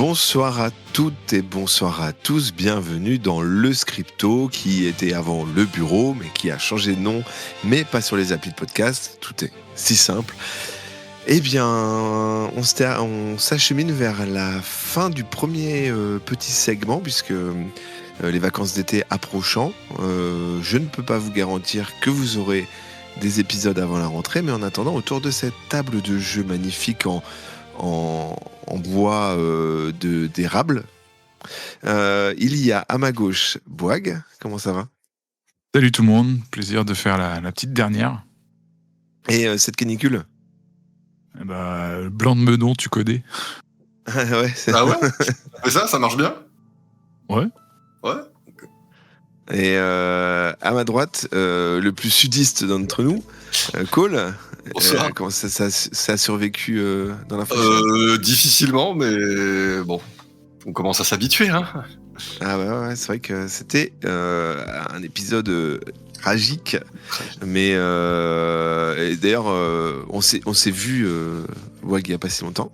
Bonsoir à toutes et bonsoir à tous, bienvenue dans le Scripto qui était avant le bureau mais qui a changé de nom, mais pas sur les applis de podcast, tout est si simple. Eh bien, on s'achemine vers la fin du premier petit segment puisque les vacances d'été approchant, je ne peux pas vous garantir que vous aurez des épisodes avant la rentrée, mais en attendant, autour de cette table de jeu magnifique en bois d'érable, il y a à ma gauche Boag. Comment ça va ? Salut tout le monde, plaisir de faire la petite dernière. Et cette canicule ? Blanc de Meudon, tu connais ? Ouais, Ah ouais ? Mais ça marche bien ? Ouais. Ouais. Et à ma droite, le plus sudiste d'entre nous, Cole. Comment ça a survécu dans la fraîcheur ? Difficilement, mais bon, on commence à s'habituer, hein. Ah ouais, c'est vrai que c'était un épisode tragique, mais et d'ailleurs on s'est vu il y a pas si longtemps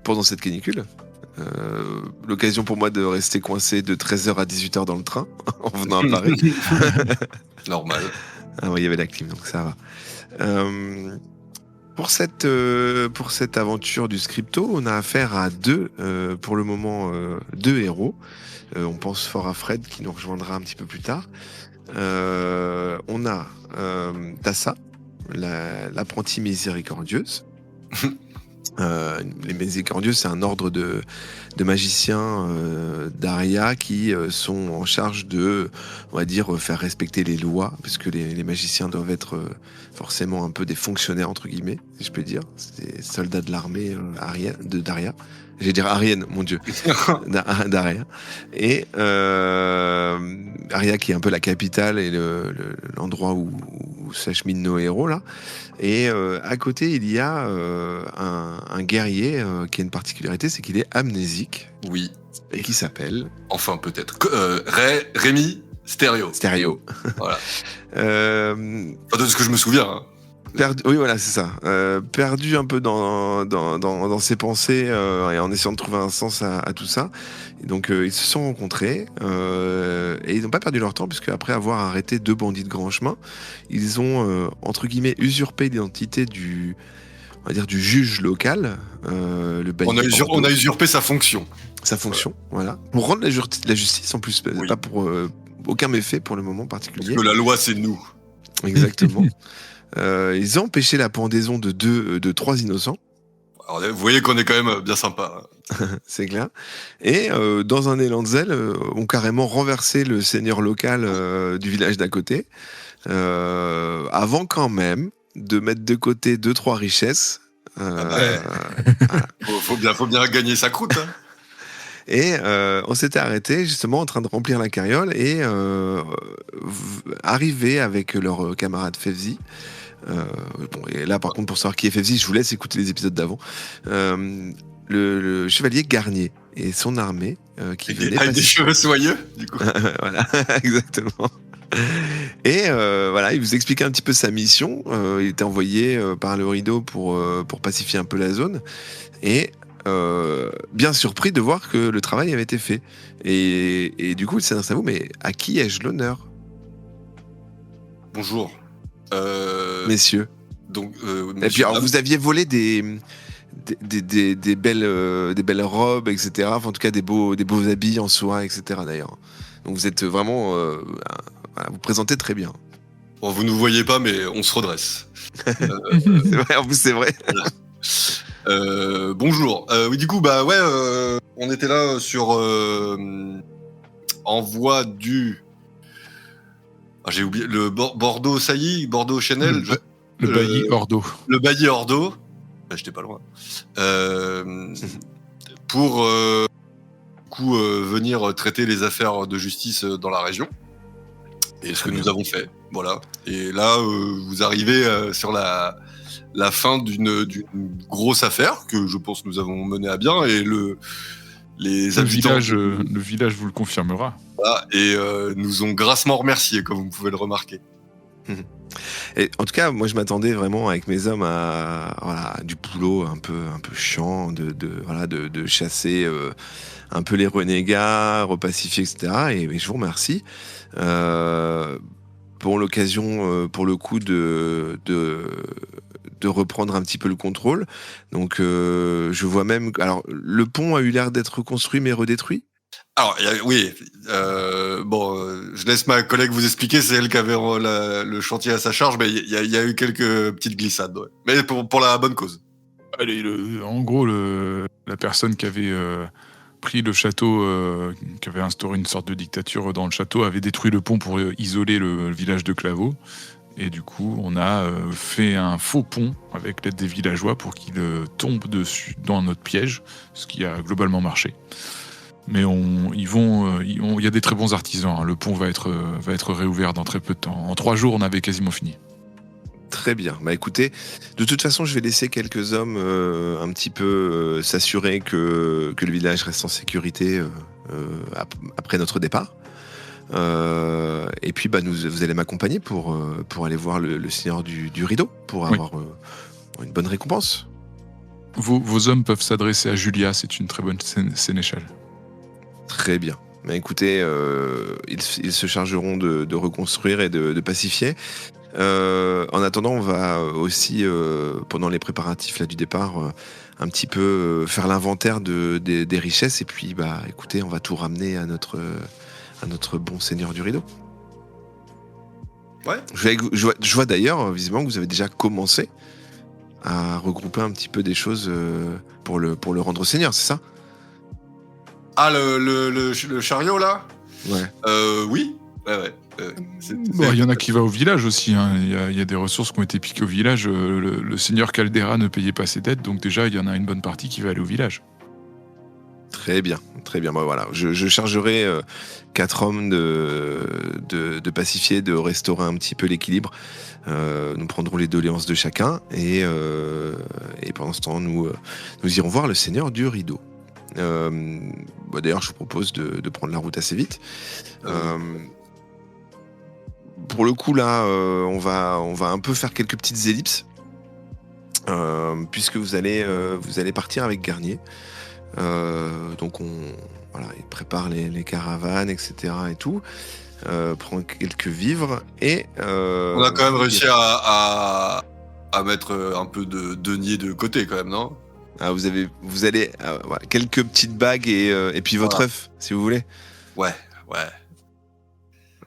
pendant cette canicule. L'occasion pour moi de rester coincé de 13h à 18h dans le train en venant à Paris. Normal. Ah ouais, il y avait la clim, donc ça va. Pour cette aventure du Scripto, on a affaire à pour le moment, deux héros. On pense fort à Fred qui nous rejoindra un petit peu plus tard. On a Tassa, l'apprentie miséricordieuse. Les miséricordieux, c'est un ordre de magiciens d'Aria qui sont en charge de, on va dire, faire respecter les lois, parce que les magiciens doivent être forcément un peu des fonctionnaires, entre guillemets, si je peux dire. C'est des soldats de l'armée d'Aria. J'allais dire Arienne, mon Dieu, d'Aria. Et Aria qui est un peu la capitale et l'endroit où s'acheminent nos héros, là. Et à côté, il y a un guerrier qui a une particularité, c'est qu'il est amnésique. Oui. Et qui s'appelle... Enfin, peut-être. Rémi Stéréo. Voilà. Enfin, de ce que je me souviens. Hein. Oui, voilà, c'est ça. Perdu un peu dans ses pensées et en essayant de trouver un sens à tout ça. Et donc, ils se sont rencontrés et ils n'ont pas perdu leur temps puisque après avoir arrêté deux bandits de grand chemin, ils ont, entre guillemets, usurpé l'identité du juge local. On a usurpé sa fonction. Voilà. Pour rendre la justice en plus, oui. Pas pour aucun méfait pour le moment particulier. Parce que la loi, c'est nous. Exactement. Ils ont empêché la pendaison de 3 innocents. Alors, vous voyez qu'on est quand même bien sympa. C'est clair. Et dans un élan de zèle, ont carrément renversé le seigneur local du village d'à côté, avant quand même de mettre de côté 2-3 richesses. Voilà. Faut bien gagner sa croûte. Hein. Et on s'était arrêté justement en train de remplir la carriole et arrivé avec leur camarade Fevzi. Et là par contre pour savoir qui est Fevzi, je vous laisse écouter les épisodes d'avant. Le chevalier Garnier et son armée qui venait avec des cheveux soyeux du coup. Voilà, exactement. Et voilà, il vous expliquait un petit peu sa mission. Il était envoyé par le rideau pour pacifier un peu la zone et bien surpris de voir que le travail avait été fait. Et du coup, il s'adresse à vous, mais à qui ai-je l'honneur ? Bonjour. Messieurs. Donc, et puis, alors, vous aviez volé des belles robes, etc. Enfin, en tout cas, des beaux habits en soie, etc. D'ailleurs. Donc, vous êtes vraiment... vous présentez très bien. Bon, vous ne nous voyez pas, mais on se redresse. C'est vrai, en plus, c'est vrai. Bonjour. Oui, du coup, on était là sur en voie du. Ah, j'ai oublié le Bordeaux Sailly, Bordeaux Chanel. Le Bailly Ordo. Le Bailly Ordo. J'étais pas loin. Pour venir traiter les affaires de justice dans la région. Et ce que nous avons fait. Voilà. Et là, vous arrivez sur la fin d'une grosse affaire que je pense nous avons menée à bien et les habitants... Le village vous le confirmera. Voilà, et nous ont grassement remerciés, comme vous pouvez le remarquer. Et en tout cas, moi, je m'attendais vraiment avec mes hommes à du boulot un peu chiant, de chasser un peu les renégats, repacifier, etc. Et je vous remercie pour l'occasion, pour le coup, de reprendre un petit peu le contrôle. Donc, je vois même... Alors, le pont a eu l'air d'être reconstruit mais redétruit. Alors, oui, je laisse ma collègue vous expliquer, c'est elle qui avait le chantier à sa charge, mais il y a eu quelques petites glissades, ouais. Mais pour la bonne cause. Allez, en gros, la personne qui avait pris le château, qui avait instauré une sorte de dictature dans le château, avait détruit le pont pour isoler le village de Claveau. Et du coup, on a fait un faux pont avec l'aide des villageois pour qu'ils tombent dessus dans notre piège, ce qui a globalement marché. Mais il y a des très bons artisans. Hein. Le pont va être réouvert dans très peu de temps. En 3 jours, on avait quasiment fini. Très bien. Bah écoutez, de toute façon, je vais laisser quelques hommes un petit peu s'assurer que le village reste en sécurité après notre départ. Et puis, vous allez m'accompagner pour aller voir le seigneur du rideau, pour avoir une bonne récompense. Vos hommes peuvent s'adresser à Julia, c'est une très bonne sénéchale. Très bien. Mais écoutez, ils se chargeront de reconstruire et de pacifier. En attendant, on va aussi, pendant les préparatifs là, du départ, un petit peu faire l'inventaire des richesses. Et puis, écoutez, on va tout ramener à notre bon seigneur du rideau. Ouais. Je vois d'ailleurs, visiblement, que vous avez déjà commencé à regrouper un petit peu des choses pour le rendre au seigneur, c'est ça ? Ah, le chariot, là ? Ouais. Oui. Ouais. Il y en a qui va au village aussi. Hein. Il y a des ressources qui ont été piquées au village. Le seigneur Caldera ne payait pas ses dettes, donc déjà, il y en a une bonne partie qui va aller au village. Très bien. Voilà. Je chargerai 4 hommes de pacifier, de restaurer un petit peu l'équilibre. Nous prendrons les doléances de chacun et pendant ce temps, nous irons voir le seigneur du rideau. D'ailleurs, je vous propose de prendre la route assez vite. Pour le coup, là, on va un peu faire quelques petites ellipses, puisque vous allez partir avec Garnier. Donc, il prépare les caravanes, etc. et tout. Prend quelques vivres et... on a quand même réussi à mettre un peu de denier de côté, quand même, non ? Ah, vous allez quelques petites bagues et puis votre œuf, si vous voulez. Ouais.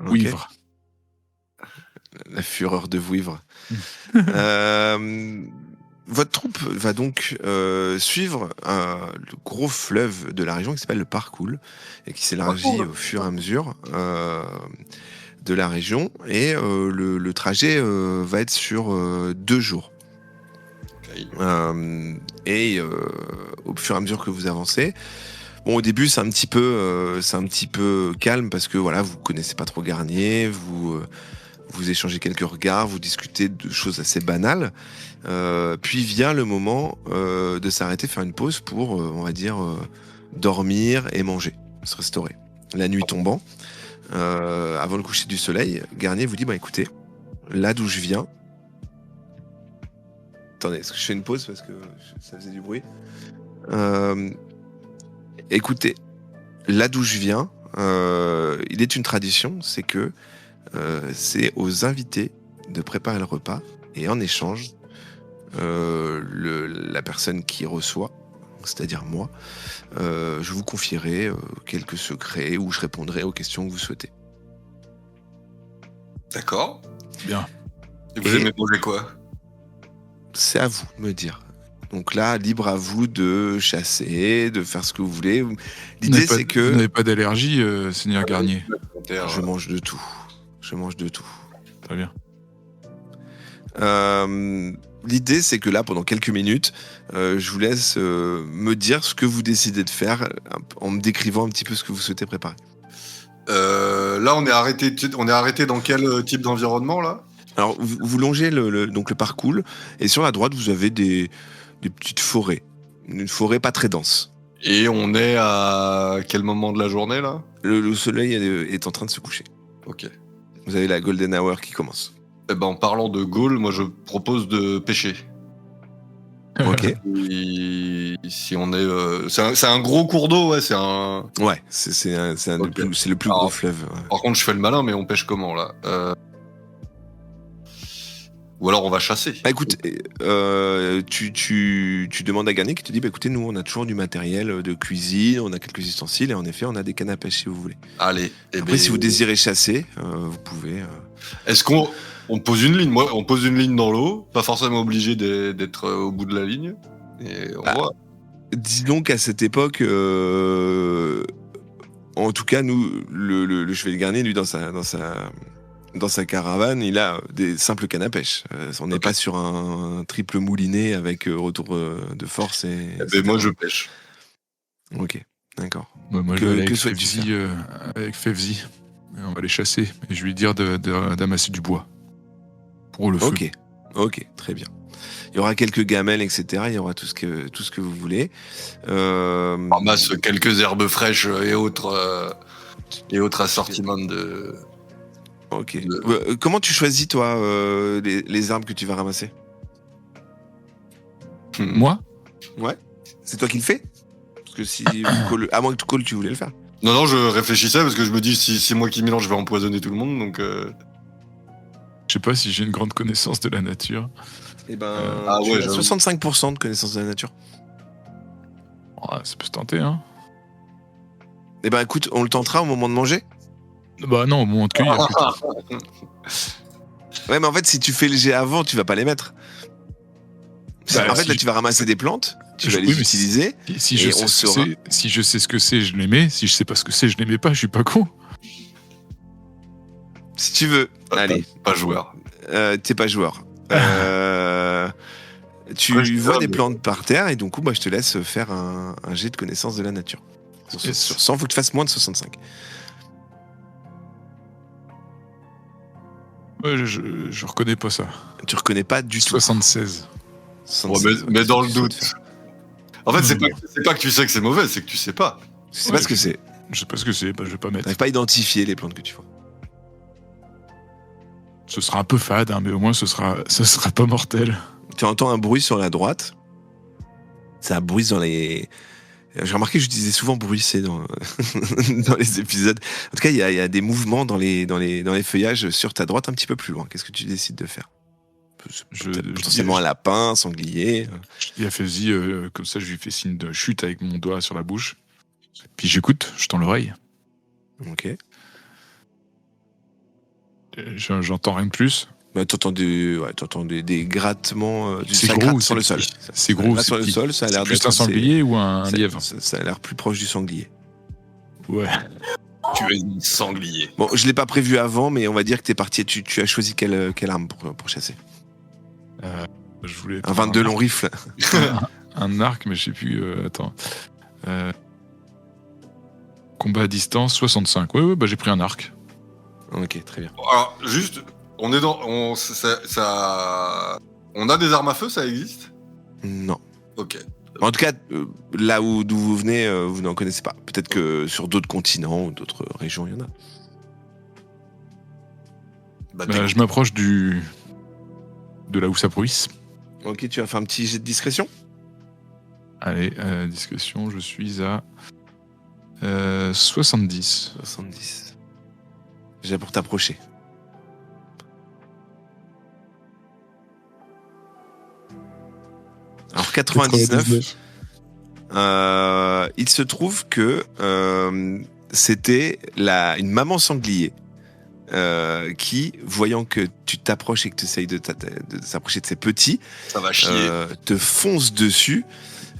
Okay. Ouivre. La fureur de Vouivre. Votre troupe va donc suivre le gros fleuve de la région qui s'appelle le Parcoul et qui s'élargit au fur et à mesure de la région. Et le trajet va être sur 2 jours. Et au fur et à mesure que vous avancez, au début c'est un petit peu calme parce que vous connaissez pas trop Garnier, vous échangez quelques regards, vous discutez de choses assez banales, puis vient le moment de s'arrêter, faire une pause pour on va dire dormir et manger, se restaurer. La nuit tombant, avant le coucher du soleil, Garnier vous dit écoutez, là d'où je viens. Attendez, est-ce que je fais une pause parce que ça faisait du bruit? Écoutez, là d'où je viens, il est une tradition, c'est que c'est aux invités de préparer le repas et en échange, la personne qui reçoit, c'est-à-dire moi, je vous confierai quelques secrets ou je répondrai aux questions que vous souhaitez. D'accord. Bien. Et vous aimez manger quoi ? C'est à vous de me dire. Donc là, libre à vous de chasser, de faire ce que vous voulez. L'idée, c'est que... Vous n'avez pas d'allergie, seigneur Garnier ? Je mange de tout. Très bien. L'idée, c'est que là, pendant quelques minutes, je vous laisse me dire ce que vous décidez de faire en me décrivant un petit peu ce que vous souhaitez préparer. Là, on est arrêté dans quel type d'environnement, là ? Alors, vous longez donc le parcours, et sur la droite, vous avez des petites forêts. Une forêt pas très dense. Et on est à quel moment de la journée, là ? Le soleil est en train de se coucher. Ok. Vous avez la golden hour qui commence. Eh ben, en parlant de Gaulle, moi je propose de pêcher. Ok. Et si on est, c'est un gros cours d'eau, ouais, c'est un. Ouais, c'est Ok. le plus Alors, gros fleuve. Ouais. Par contre, je fais le malin, mais on pêche comment là? Ou alors on va chasser. Bah écoute, tu demandes à Garnier qui te dit, bah écoutez, nous on a toujours du matériel de cuisine, on a quelques ustensiles et en effet on a des cannes à pêche si vous voulez. Allez. Après si vous désirez chasser, vous pouvez. Est-ce qu'on pose une ligne? Moi, on pose une ligne dans l'eau, pas forcément obligé d'être au bout de la ligne. Et on voit. Disons qu'à cette époque, en tout cas nous, le chevalier Garnier, lui dans sa caravane, il a des simples cannes à pêche. On n'est pas sur un triple moulinet avec retour de force et. Ben, moi, je pêche. Ok, d'accord. Moi, je Que- vais aller que avec souhaites-tu Fevzi. Avec Fevzi. Et on va les chasser. Et je vais lui dire d'amasser du bois. Pour le feu. Ok, très bien. Il y aura quelques gamelles, etc. Il y aura tout ce que vous voulez. On ramasse quelques herbes fraîches et autres assortiments de. Ok. Comment tu choisis, toi, les arbres que tu vas ramasser? Moi? Ouais. C'est toi qui le fais? Parce que si à moins que Cole, tu voulais le faire. Non, je réfléchissais parce que je me dis si c'est moi qui mélange, je vais empoisonner tout le monde. Donc. Je sais pas si j'ai une grande connaissance de la nature. Eh ben, ouais, tu as 65% de connaissance de la nature. Oh, ça peut se tenter, hein. Eh ben, écoute, on le tentera au moment de manger. Bah non, au moment de cueillir. plutôt. Ouais, mais en fait, si tu fais le jet avant, tu vas pas les mettre. Bah, en fait, si là, je- tu vas ramasser des plantes, tu vas Oui, les mais utiliser. Si Et je, on sais ce que saura. c'est, si je sais ce que c'est, je les mets. Si je sais pas ce que c'est, je les mets pas. Je suis pas con. Si tu veux. Allez. Pas joueur. T'es pas joueur. Tu Ouais, je vois vois, des mais- plantes par terre et donc je te laisse faire un jet de connaissance de la nature. Sur Yes. 100, faut que tu fasses moins de 65. Ouais, je reconnais pas ça. Tu reconnais pas du tout. 76. 76, mais ouais, dans le qu'est-ce que tu doute. souhaites faire? En fait, c'est pas que tu sais que c'est mauvais, c'est que tu sais pas. Tu sais pas ce que c'est. Je sais pas ce que c'est. Bah, je vais pas mettre. T'arrives pas à identifier les plantes que tu vois. Ce sera un peu fade, hein, mais au moins ce sera pas mortel. Tu entends un bruit sur la droite. Ça bruisse dans les. J'ai remarqué que j'utilisais souvent bruisser dans dans les épisodes. En tout cas, il y a des mouvements dans les feuillages sur ta droite un petit peu plus loin. Qu'est-ce que tu décides de faire? Potentiellement un lapin, un sanglier. Je dis à Fevzi, comme ça, je lui fais signe de chute avec mon doigt sur la bouche. Puis j'écoute, je tends l'oreille. Ok. J'entends rien de plus. Bah, t'entends des grattements du C'est ça gros gratte ou sur le c'est sol. petit? C'est gros, Là, c'est sur le petit. sol, ça a C'est l'air plus d'être un sanglier ou un lièvre? Ça a l'air plus proche du sanglier. Ouais. Tu es un sanglier. Bon, je l'ai pas prévu avant, mais on va dire que t'es parti. Tu as choisi quelle arme pour chasser? Je voulais Un 22 long rifle. un arc, mais je sais plus. Attends. Combat à distance, 65. Ouais, bah j'ai pris un arc. Ok, très bien. Alors, juste, on est dans. On a des armes à feu, ça existe? Non. Ok. En tout cas, là d'où vous venez, vous n'en connaissez pas. Peut-être que sur d'autres continents ou d'autres régions, il y en a. Bah, Je m'approche de là où ça bruisse. Ok, tu vas faire un petit jet de discrétion. Allez, discussion, je suis à 70. 70. J'ai pour t'approcher. Alors 99. Il se trouve que c'était une maman sanglier qui, voyant que tu t'approches et que tu essayes de s'approcher de ses petits, ça va chier. te fonce dessus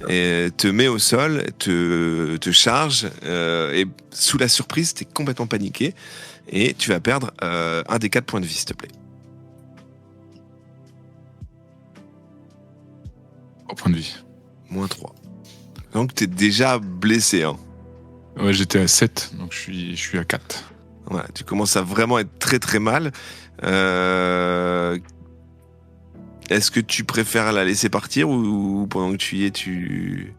et te met au sol, te charge et sous la surprise, t'es complètement paniqué et tu vas perdre un des 4 points de vie, s'il te plaît. Au point de vie. Moins 3. Donc t'es déjà blessé, hein. Ouais, j'étais à 7, donc je suis à 4. Voilà, tu commences à vraiment être très très mal. Est-ce que tu préfères la laisser partir ou pendant que tu y es, tu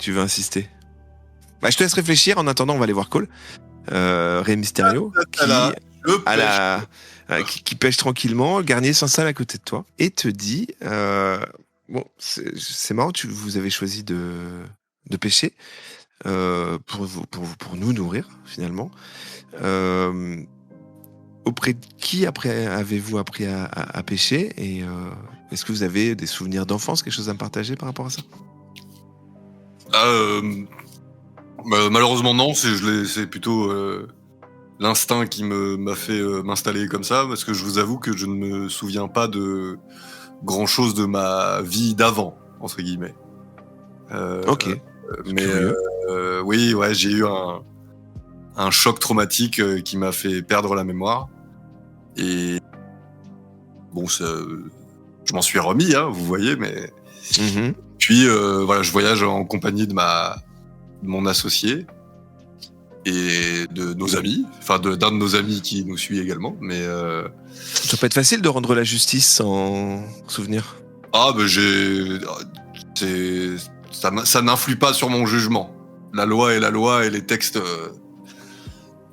veux insister? Bah, je te laisse réfléchir. En attendant, on va aller voir Cole. Rey Mysterio. qui pêche tranquillement. Le garnier s'installe à côté de toi et te dit bon, c'est marrant, vous avez choisi de pêcher pour nous nourrir finalement. Auprès de qui avez-vous appris à pêcher et est-ce que vous avez des souvenirs d'enfance, quelque chose à me partager par rapport à ça? Malheureusement non, c'est plutôt l'instinct qui m'a fait m'installer comme ça, parce que je vous avoue que je ne me souviens pas de grand chose de ma vie d'avant, entre guillemets. Ok. Mais oui, ouais, j'ai eu un choc traumatique qui m'a fait perdre la mémoire. Et bon, je m'en suis remis, hein, vous voyez, mais puis voilà, je voyage en compagnie de mon associé et de nos amis, enfin d'un de nos amis qui nous suit également. Mais ça peut être facile de rendre la justice sans souvenir. Ah, ça n'influe pas sur mon jugement. La loi est la loi et les textes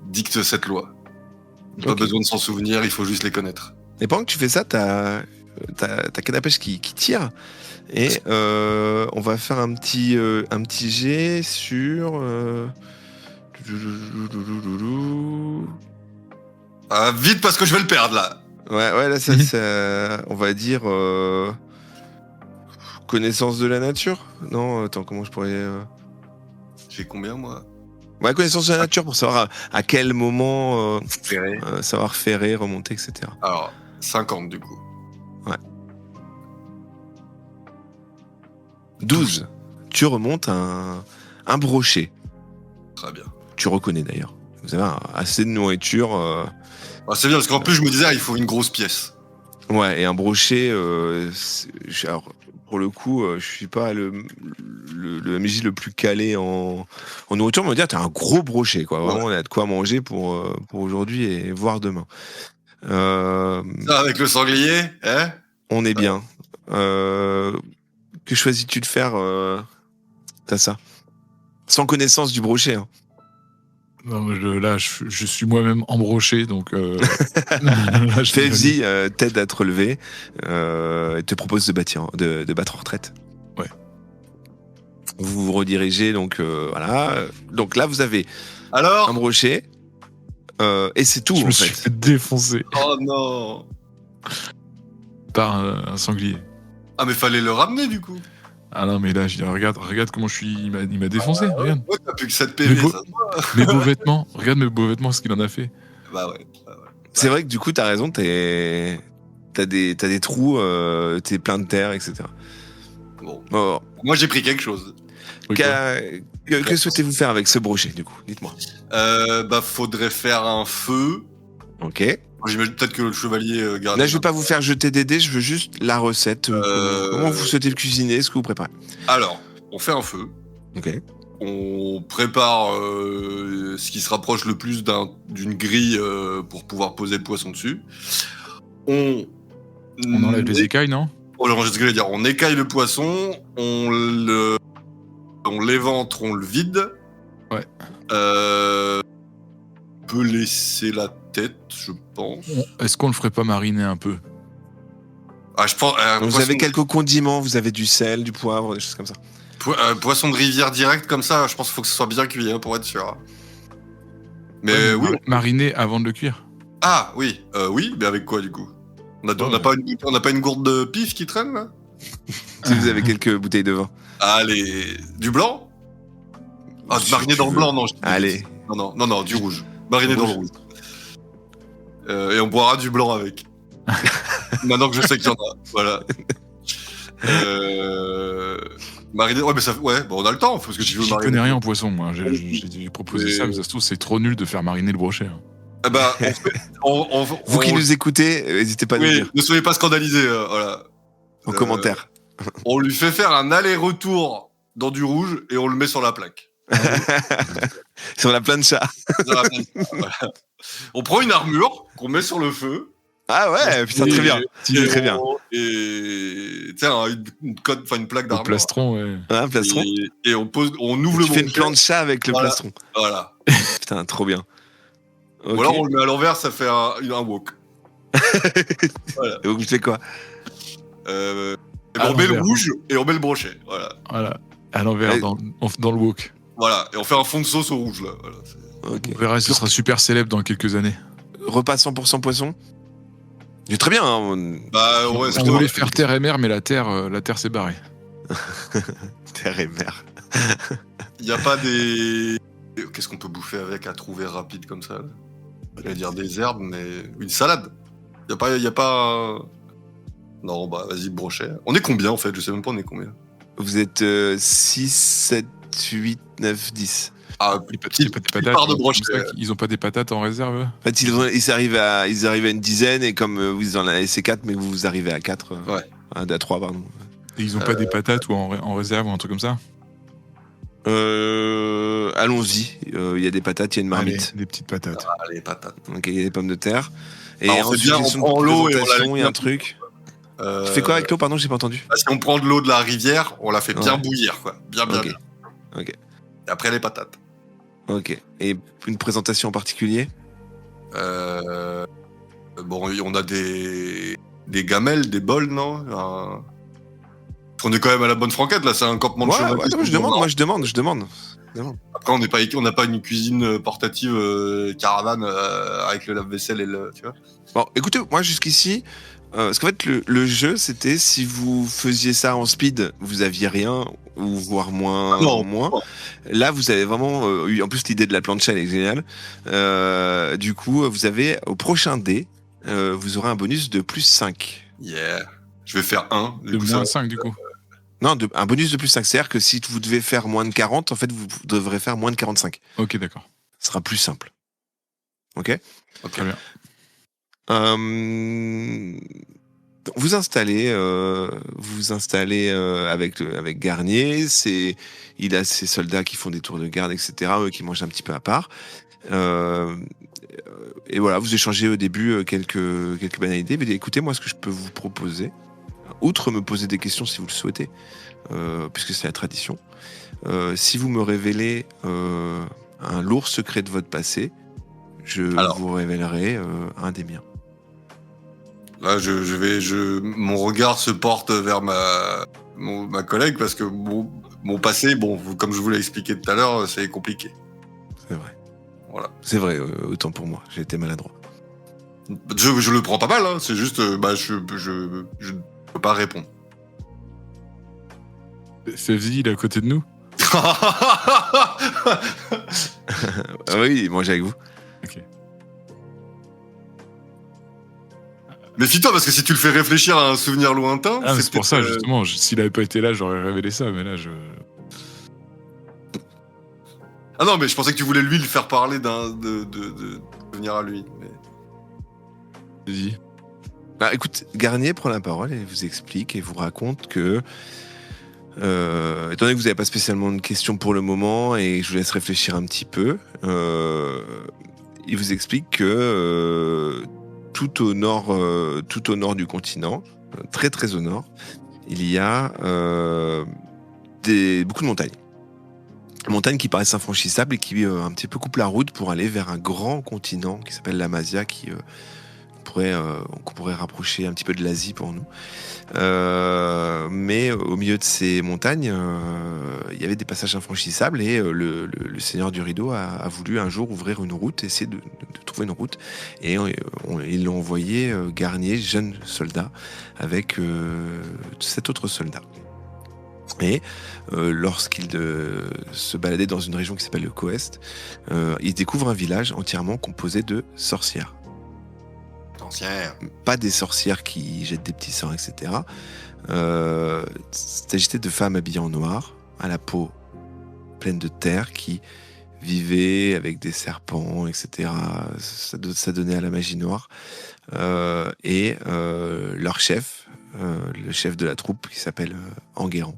dictent cette loi. Pas besoin de s'en souvenir, il faut juste les connaître. Et pendant que tu fais ça, t'as canne à pêche qui tire. Et on va faire un petit jet sur... Vite, parce que je vais le perdre, là. Ouais, là, ça, on va dire... connaissance de la nature? Non, attends, comment je pourrais... J'ai combien, moi? Ouais, connaissance de la nature, pour savoir à quel moment savoir ferrer, remonter, etc. Alors, 50 du coup. Ouais. 12. Tu remontes un brochet. Très bien. Tu reconnais d'ailleurs. Vous avez assez de nourriture. C'est bien, parce qu'en plus, je me disais, il faut une grosse pièce. Ouais, et un brochet, alors, pour le coup, je suis pas le MJ le plus calé en nourriture, mais on va dire t'as un gros brochet, quoi. Vraiment, il y a de quoi manger pour aujourd'hui et voire demain. Ça, avec le sanglier, hein? On est bien. Que choisis-tu de faire, t'as ça? Sans connaissance du brochet, hein. Non, je suis moi-même embroché, donc... Fevzi t'aide à te relever et te propose de battre en retraite. Ouais. Vous vous redirigez, donc voilà. Donc là, vous avez un brochet et c'est tout, je me suis fait défoncer. Oh non! Par un sanglier. Ah, mais fallait le ramener, du coup. Ah non, mais là, je dis, regarde comment je suis... Il m'a défoncé, regarde. Ouais, t'as plus que 7 PV, ça. Mes beaux vêtements, regarde mes beaux vêtements, ce qu'il en a fait. Bah ouais. C'est vrai que du coup, t'as raison, t'as des trous, t'es plein de terre, etc. Bon. Oh. Moi, j'ai pris quelque chose. Que souhaitez-vous faire avec ce brochet, du coup? Dites-moi. Faudrait faire un feu. Ok. J'imagine peut-être que le chevalier garde. Là, je vais pas vous faire jeter des dés, je veux juste la recette. Comment vous souhaitez le cuisiner, ce que vous préparez? Alors, on fait un feu. Ok. On prépare ce qui se rapproche le plus d'une grille pour pouvoir poser le poisson dessus. On enlève les écailles, non? On écaille le poisson, on l'éventre, on le vide. Ouais. On peut laisser la tête, je pense. Est-ce qu'on le ferait pas mariner un peu? Je pense. Vous avez quelques condiments, vous avez du sel, du poivre, des choses comme ça. Poisson de rivière direct comme ça, je pense qu'il faut que ce soit bien cuit pour être sûr. Mais oui. Mariner avant de le cuire. Ah oui, oui, mais avec quoi du coup? On n'a pas une gourde de pif qui traîne là? Si vous avez quelques bouteilles de vin. Allez, du blanc? Mariner dans le blanc, non. Allez. Non, du rouge. Mariner dans le rouge. Et on boira du blanc avec. Maintenant que je sais qu'il y en a, voilà. Mariner, ouais, mais ça, ouais, bon, on a le temps, parce que tu veux mariner. Je connais rien en poisson, moi. J'ai proposé ça, mais ça se trouve, c'est trop nul de faire mariner le brochet. Vous qui nous écoutez, n'hésitez pas à nous dire. Ne soyez pas scandalisés, voilà. En commentaire. On lui fait faire un aller-retour dans du rouge et on le met sur la plaque. Sur la plancha. Voilà. On prend une armure qu'on met sur le feu. Ah ouais, putain, très bien. Très bien. Et tiens, une plaque d'armure. Un plastron, ouais. Un plastron. Et on ouvre le Tu fais une plancha avec le plastron. Voilà. Putain, trop bien. Ok. Ou alors on le met à l'envers, ça fait un wok. Voilà. Et donc, tu fais quoi? On met le rouge et on met le brochet. Voilà. À l'envers, Ouais. dans le wok. Voilà. Et on fait un fond de sauce au rouge, là. Voilà. Ok. On verra, ce sera super célèbre dans quelques années. Repas 100% poisson? C'est très bien. Hein. Bah, ouais, On voulait faire terre et mer, mais la terre s'est barrée. Terre et mer. Il n'y a pas des. Qu'est-ce qu'on peut bouffer avec à trouver rapide comme ça là? J'allais dire des herbes, mais une salade. Il y a pas. Non, bah vas-y, brochet. On est combien en fait? Je sais même pas on est combien. Vous êtes 6, 7, 8, 9, 10. Ah, Les petite patates, part de brochet. ils ont pas des patates en réserve, eux? En fait, ils arrivent à une dizaine, et comme vous en laissez 4, mais que vous arrivez à 4. Ouais. À 3, pardon. Et ils ont pas des patates ou en réserve ou un truc comme ça? Allons-y. Il y a des patates, il y a une marmite. Allez, des petites patates. Ah, les patates. Ok, il y a des pommes de terre. Et Alors, on fait ensuite, bien, on question prend de l'eau et on la présentation, il y a un laisse truc. Tu fais quoi avec l'eau, pardon, j'ai pas entendu. Si on prend de l'eau de la rivière, on la fait bien Ouais. bouillir, quoi. Bien. Ok. Et après les patates. Ok. Et une présentation en particulier? Bon, on a des gamelles, des bols, non? On est quand même à la bonne franquette, là, c'est un campement de cheval. Ouais, je demande. Après, on n'a pas une cuisine portative caravane avec le lave-vaisselle et le. Tu vois? Bon, écoutez, moi jusqu'ici, parce qu'en fait, le jeu, c'était si vous faisiez ça en speed, vous aviez rien, ou voire moins. Non. Là, vous avez vraiment eu. En plus, l'idée de la plancha, elle est géniale. Du coup, vous avez au prochain dé, vous aurez un bonus de plus 5. Yeah. Je vais faire 1. De moins 5, du coup. Non, un bonus de plus 5. C'est-à-dire que si vous devez faire moins de 40, en fait, vous devrez faire moins de 45. Ok, d'accord. Ce sera plus simple. Ok? Très bien. Vous installez avec Garnier. Il a ses soldats qui font des tours de garde, etc. Eux qui mangent un petit peu à part. Et voilà, vous échangez au début quelques banalités. Mais écoutez, moi, ce que je peux vous proposer, outre me poser des questions si vous le souhaitez, puisque c'est la tradition, si vous me révélez un lourd secret de votre passé, vous révélerai un des miens. Là, mon regard se porte vers ma collègue parce que mon passé, comme je vous l'ai expliqué tout à l'heure, c'est compliqué. C'est vrai. Voilà. C'est vrai, autant pour moi. J'ai été maladroit. Je le prends pas mal, hein, c'est juste, je ne peux pas répondre. Fevzi, il est à côté de nous? Oui, il mange avec vous. Ok. Méfie-toi, parce que si tu le fais réfléchir à un souvenir lointain... Ah, c'est pour ça, justement. S'il avait pas été là, j'aurais révélé ça, mais là, Ah non, mais je pensais que tu voulais lui le faire parler de souvenir à lui. Mais... Vas-y. Bah, écoute, Garnier prend la parole et vous explique et vous raconte que, étant donné que vous n'avez pas spécialement de questions pour le moment et je vous laisse réfléchir un petit peu, il vous explique que tout au nord du continent, très très au nord, il y a beaucoup de montagnes. Montagnes qui paraissent infranchissables et qui un petit peu coupent la route pour aller vers un grand continent qui s'appelle l'Amasia, qu'on pourrait rapprocher un petit peu de l'Asie pour nous. Mais au milieu de ces montagnes, il y avait des passages infranchissables et le Seigneur du Rideau a voulu un jour ouvrir une route, essayer de trouver une route. Et ils l'ont envoyé Garnier, jeune soldat, avec 7 autres soldats. Et lorsqu'il se baladait dans une région qui s'appelle le Coest, il découvre un village entièrement composé de sorcières. Pas des sorcières qui jettent des petits sorts, etc. C'était de femmes habillées en noir, à la peau pleine de terre, qui vivaient avec des serpents, etc. Ça donnait à la magie noire. Et leur chef, le chef de la troupe, qui s'appelle Enguerrand,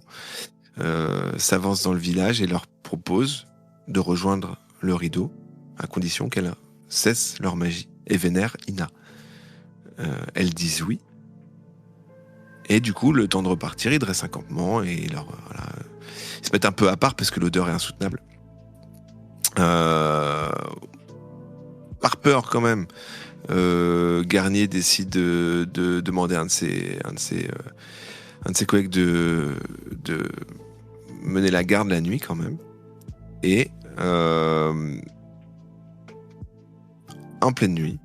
s'avance dans le village et leur propose de rejoindre le Rideau, à condition qu'elle cesse leur magie et vénère Ina. Elles disent oui. Et du coup, le temps de repartir, ils dressent un campement et ils se mettent un peu à part parce que l'odeur est insoutenable. Par peur quand même, Garnier décide de demander à un de ses collègues de mener la garde la nuit quand même. Et en pleine nuit,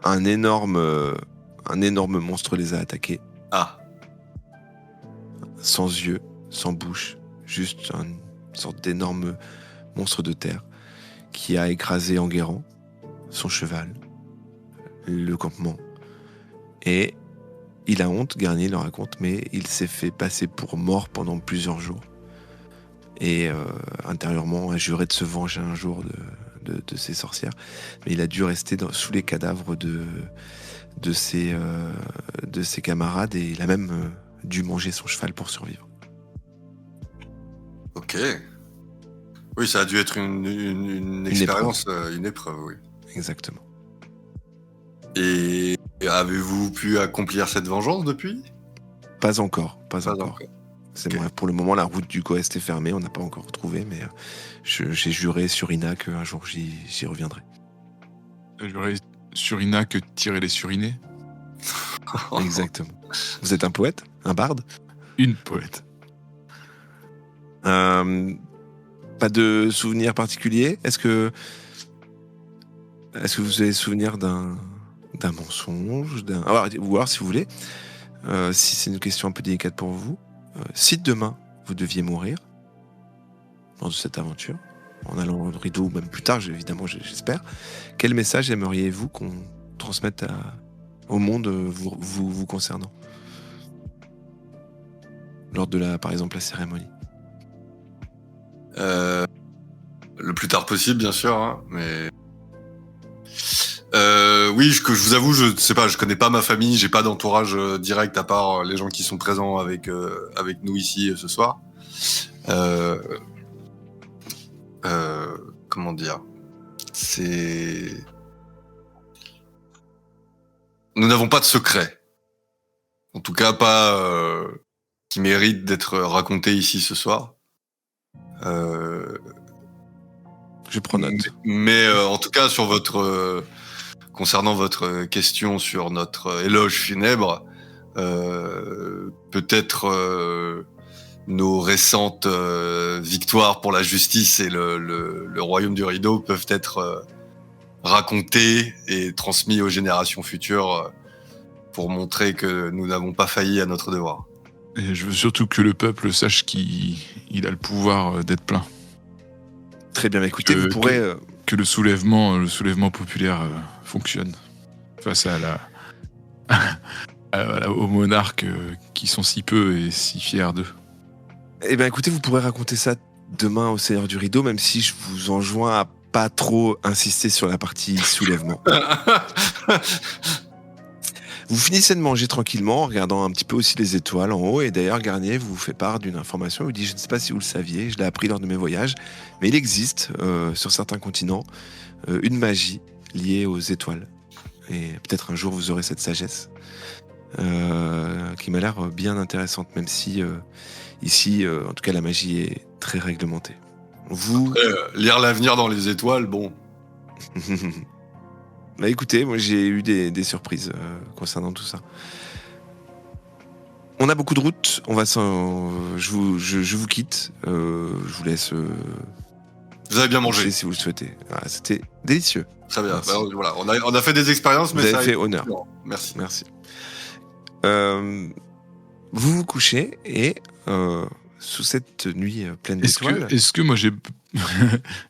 un énorme monstre les a attaqués. Ah. Sans yeux, sans bouche, juste une sorte d'énorme monstre de terre qui a écrasé Enguerrand, son cheval, le campement. Et il a honte, Garnier le raconte, mais il s'est fait passer pour mort pendant plusieurs jours. Et intérieurement a juré de se venger un jour de ces sorcières. Mais il a dû rester sous les cadavres de ses camarades, et il a même dû manger son cheval pour survivre. Ok. Oui, ça a dû être une expérience, une épreuve, oui. Exactement. Et avez-vous pu accomplir cette vengeance depuis ? Pas encore. encore. C'est Ok. vrai, pour le moment, la route du Coest est fermée, on n'a pas encore retrouvé, mais j'ai juré sur Ina qu'un jour j'y reviendrai. J'aurais sur Ina que tirer les surinés. Exactement. Vous êtes un poète ? Un barde ? Une poète. Pas de souvenir particulier ? Est-ce que vous avez souvenir d'un mensonge, ou alors, si vous voulez, si c'est une question un peu délicate pour vous, si demain vous deviez mourir lors de cette aventure, en allant au rideau, ou même plus tard, évidemment, j'espère, quel message aimeriez-vous qu'on transmette au monde vous concernant lors de par exemple, la cérémonie ? Le plus tard possible, bien sûr, hein, mais oui, je vous avoue, je sais pas, je connais pas ma famille, j'ai pas d'entourage direct à part les gens qui sont présents avec nous ici ce soir. Comment dire ? Nous n'avons pas de secret. En tout cas, pas qui mérite d'être raconté ici ce soir. Je prends note. Mais en tout cas, sur concernant votre question sur notre éloge funèbre, peut-être nos récentes victoires pour la justice et le royaume du rideau peuvent être racontés et transmis aux générations futures pour montrer que nous n'avons pas failli à notre devoir. Et je veux surtout que le peuple sache qu'il a le pouvoir d'être plein. Très bien, écoutez, vous pourrez... Que le soulèvement populaire fonctionne face aux monarques qui sont si peu et si fiers d'eux. Eh bien, écoutez, vous pourrez raconter ça demain au Seigneur du Rideau, même si je vous enjoins à pas trop insister sur la partie soulèvement. Vous finissez de manger tranquillement en regardant un petit peu aussi les étoiles en haut, et d'ailleurs Garnier vous fait part d'une information. Il vous dit: je ne sais pas si vous le saviez, je l'ai appris lors de mes voyages, mais il existe sur certains continents une magie liée aux étoiles, et peut-être un jour vous aurez cette sagesse qui m'a l'air bien intéressante, même si ici en tout cas la magie est très réglementée. Lire l'avenir dans les étoiles, bon. Bah écoutez, moi j'ai eu des surprises concernant tout ça. On a beaucoup de routes, je vous quitte, je vous laisse. Vous avez bien mangé. Si vous le souhaitez. Voilà, c'était délicieux. Très bien. Bah, voilà, on a fait des expériences, mais vous ça avez fait honneur. Merci. Vous vous couchez et sous cette nuit pleine d'étoiles. Est-ce que moi j'ai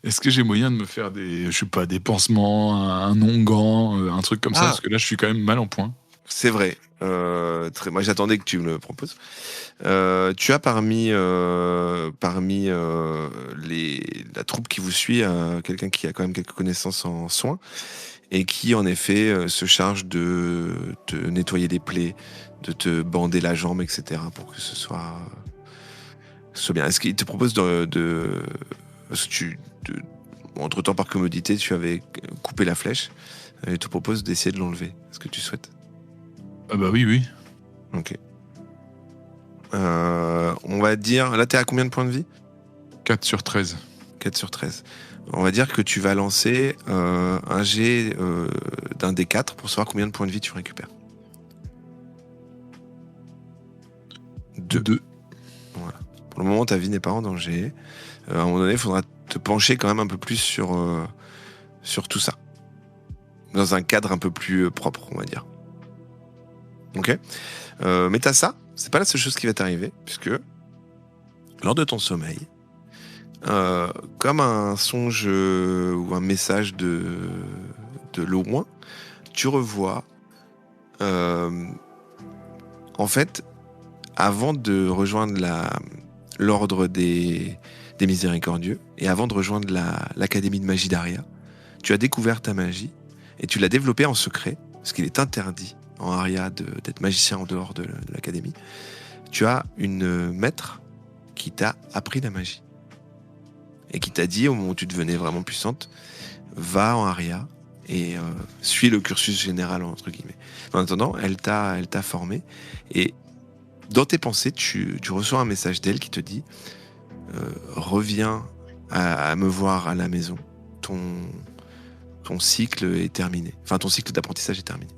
est-ce que j'ai moyen de me faire des pansements, un onguent, un truc comme ça, parce que là je suis quand même mal en point. C'est vrai. Moi j'attendais que tu me le proposes. Tu as parmi la troupe qui vous suit quelqu'un qui a quand même quelques connaissances en soins et qui en effet se charge de te nettoyer les plaies, de te bander la jambe, etc. pour que ce soit bien. Est-ce qu'il te propose entre-temps, par commodité, tu avais coupé la flèche, et il te propose d'essayer de l'enlever. Est-ce que tu souhaites ? Ah bah oui. Ok. On va dire... Là, t'es à combien de points de vie ? 4 sur 13. 4 sur 13. On va dire que tu vas lancer un jet d'un D4 pour savoir combien de points de vie tu récupères. 2. Voilà. Pour le moment, ta vie n'est pas en danger. À un moment donné, il faudra te pencher quand même un peu plus sur tout ça. Dans un cadre un peu plus propre, on va dire. Ok. Mais t'as ça, c'est pas la seule chose qui va t'arriver, puisque lors de ton sommeil, comme un songe ou un message de loin, tu revois, en fait, avant de rejoindre l'ordre des miséricordieux et avant de rejoindre l'académie de magie d'Aria, tu as découvert ta magie et tu l'as développée en secret, parce qu'il est interdit en Aria d'être magicien en dehors de l'académie. Tu as une maître qui t'a appris la magie et qui t'a dit, au moment où tu devenais vraiment puissante, va en Aria et suis le cursus général, entre guillemets. En attendant, elle t'a formé, et dans tes pensées, tu reçois un message d'elle qui te dit reviens à me voir à la maison. Ton cycle est terminé. Enfin, ton cycle d'apprentissage est terminé.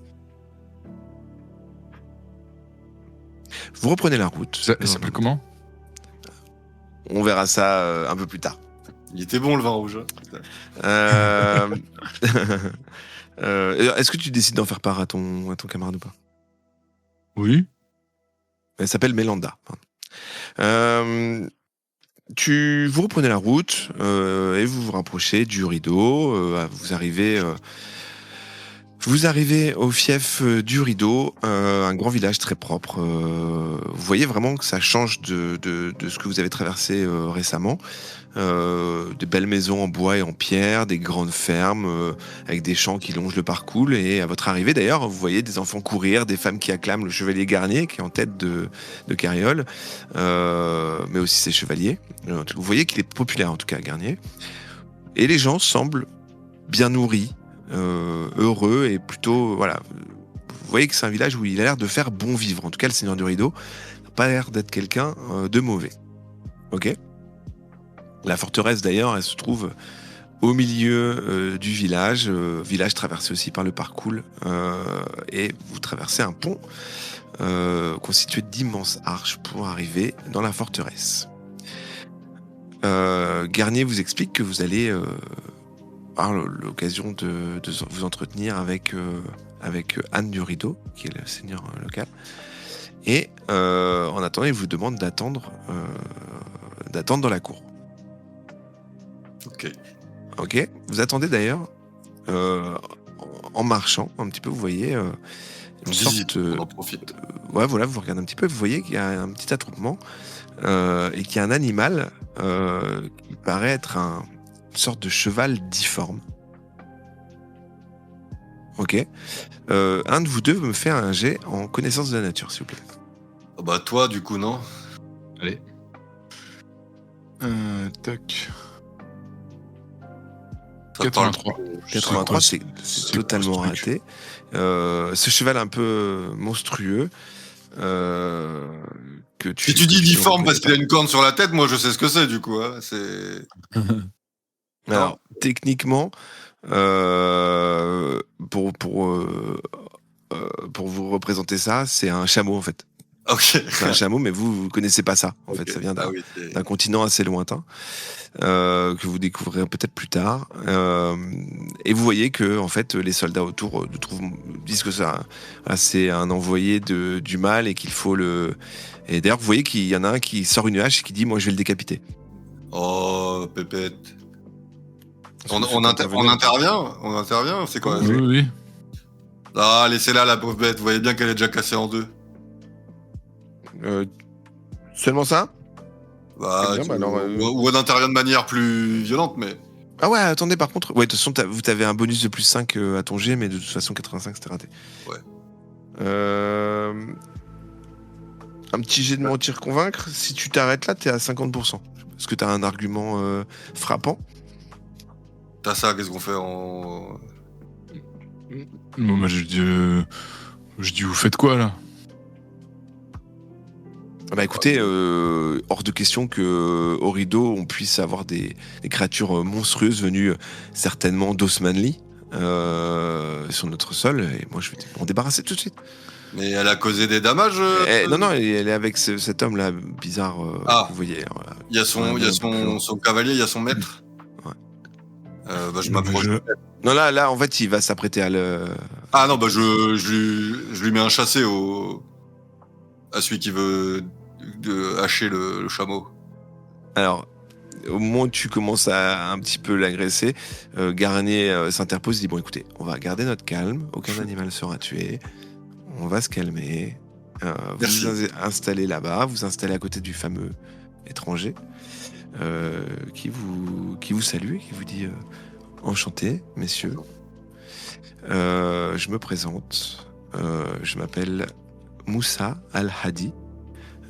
Vous reprenez la route. Ça s'appelle comment ? On verra ça un peu plus tard. Il était bon le vin rouge. Est-ce que tu décides d'en faire part à ton camarade ou pas ? Oui. Elle s'appelle Mélanda. Vous reprenez la route et vous vous rapprochez du rideau. Vous arrivez au fief du Rideau, un grand village très propre. Vous voyez vraiment que ça change de ce que vous avez traversé récemment. De belles maisons en bois et en pierre, des grandes fermes avec des champs qui longent le parcours. Et à votre arrivée, d'ailleurs, vous voyez des enfants courir, des femmes qui acclament le chevalier Garnier, qui est en tête de carriole, mais aussi ses chevaliers. Vous voyez qu'il est populaire, en tout cas, Garnier. Et les gens semblent bien nourris, heureux et plutôt, voilà. Vous voyez que c'est un village où il a l'air de faire bon vivre. En tout cas, le Seigneur du Rideau n'a pas l'air d'être quelqu'un de mauvais. Ok ? La forteresse, d'ailleurs, elle se trouve au milieu du village, village traversé aussi par le parcours, et vous traversez un pont constitué d'immenses arches pour arriver dans la forteresse. Garnier vous explique que vous allez avoir l'occasion de vous entretenir avec Anne du Rideau, qui est le seigneur local, et en attendant, il vous demande d'attendre dans la cour. Ok. Vous attendez d'ailleurs en marchant un petit peu. Vous voyez une sorte. On en profite. Ouais, voilà. Vous regardez un petit peu. Vous voyez qu'il y a un petit attroupement et qu'il y a un animal qui paraît être une sorte de cheval difforme. Ok. Un de vous deux me fait un jet en connaissance de la nature, s'il vous plaît. Oh bah toi, du coup, non ? Allez. Tac. 83, c'est totalement raté. Ce cheval un peu monstrueux que si tu dis difforme parce qu'il a une corne sur la tête, moi je sais ce que c'est du coup. Hein. C'est... Alors, techniquement, pour vous représenter ça, c'est un chameau en fait. Okay. C'est un chameau, mais vous connaissez pas ça. En fait, ça vient d'un continent assez lointain que vous découvrirez peut-être plus tard. Et vous voyez que en fait, les soldats autour disent que c'est un envoyé du mal et qu'il faut le. Et d'ailleurs, vous voyez qu'il y en a un qui sort une hache et qui dit, moi, je vais le décapiter. Oh, pépette. On intervient, c'est quoi? Oui. Ah, laissez-la, la pauvre bête. Vous voyez bien qu'elle est déjà cassée en deux. Seulement ça? Bah, ou on intervient de manière plus violente, mais... Ah ouais, attendez, par contre... Ouais, de toute façon, vous avez un bonus de plus 5 à ton jet, mais de toute façon, 85, c'était raté. Ouais. Un petit jet de mentir convaincre. Si tu t'arrêtes là, t'es à 50%. Est-ce que t'as un argument frappant? T'as ça, qu'est-ce qu'on fait en... Moi, je dis, vous faites quoi, là? Bah écoutez, hors de question que au rideau on puisse avoir des créatures monstrueuses venues certainement d'Osmanli sur notre sol, et moi je vais m'en débarrasser tout de suite. Mais elle a causé des dommages. Non, elle est avec cet homme-là bizarre que vous voyez. Il y a son cavalier, il y a son maître. Ouais. Je m'approche. Non, là, en fait, il va s'apprêter à le. Ah non, je lui mets un chassé à celui qui veut hacher le chameau. Alors, au moment où tu commences à un petit peu l'agresser, Garnier s'interpose et dit, bon, écoutez, on va garder notre calme, aucun animal sera tué, on va se calmer, vous vous installez là-bas, vous installez à côté du fameux étranger qui vous salue, qui vous dit enchanté, messieurs. Je me présente, je m'appelle Moussa Al-Hadi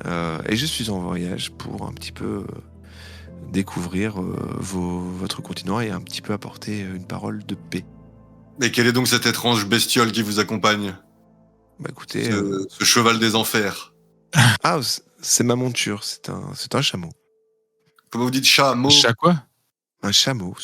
et je suis en voyage pour un petit peu découvrir votre continent et un petit peu apporter une parole de paix. Mais quelle est donc cette étrange bestiole qui vous accompagne? Bah écoutez, ce cheval des enfers. Ah, c'est ma monture, c'est un chameau. Comment vous dites chameau? Chat quoi? Un chameau.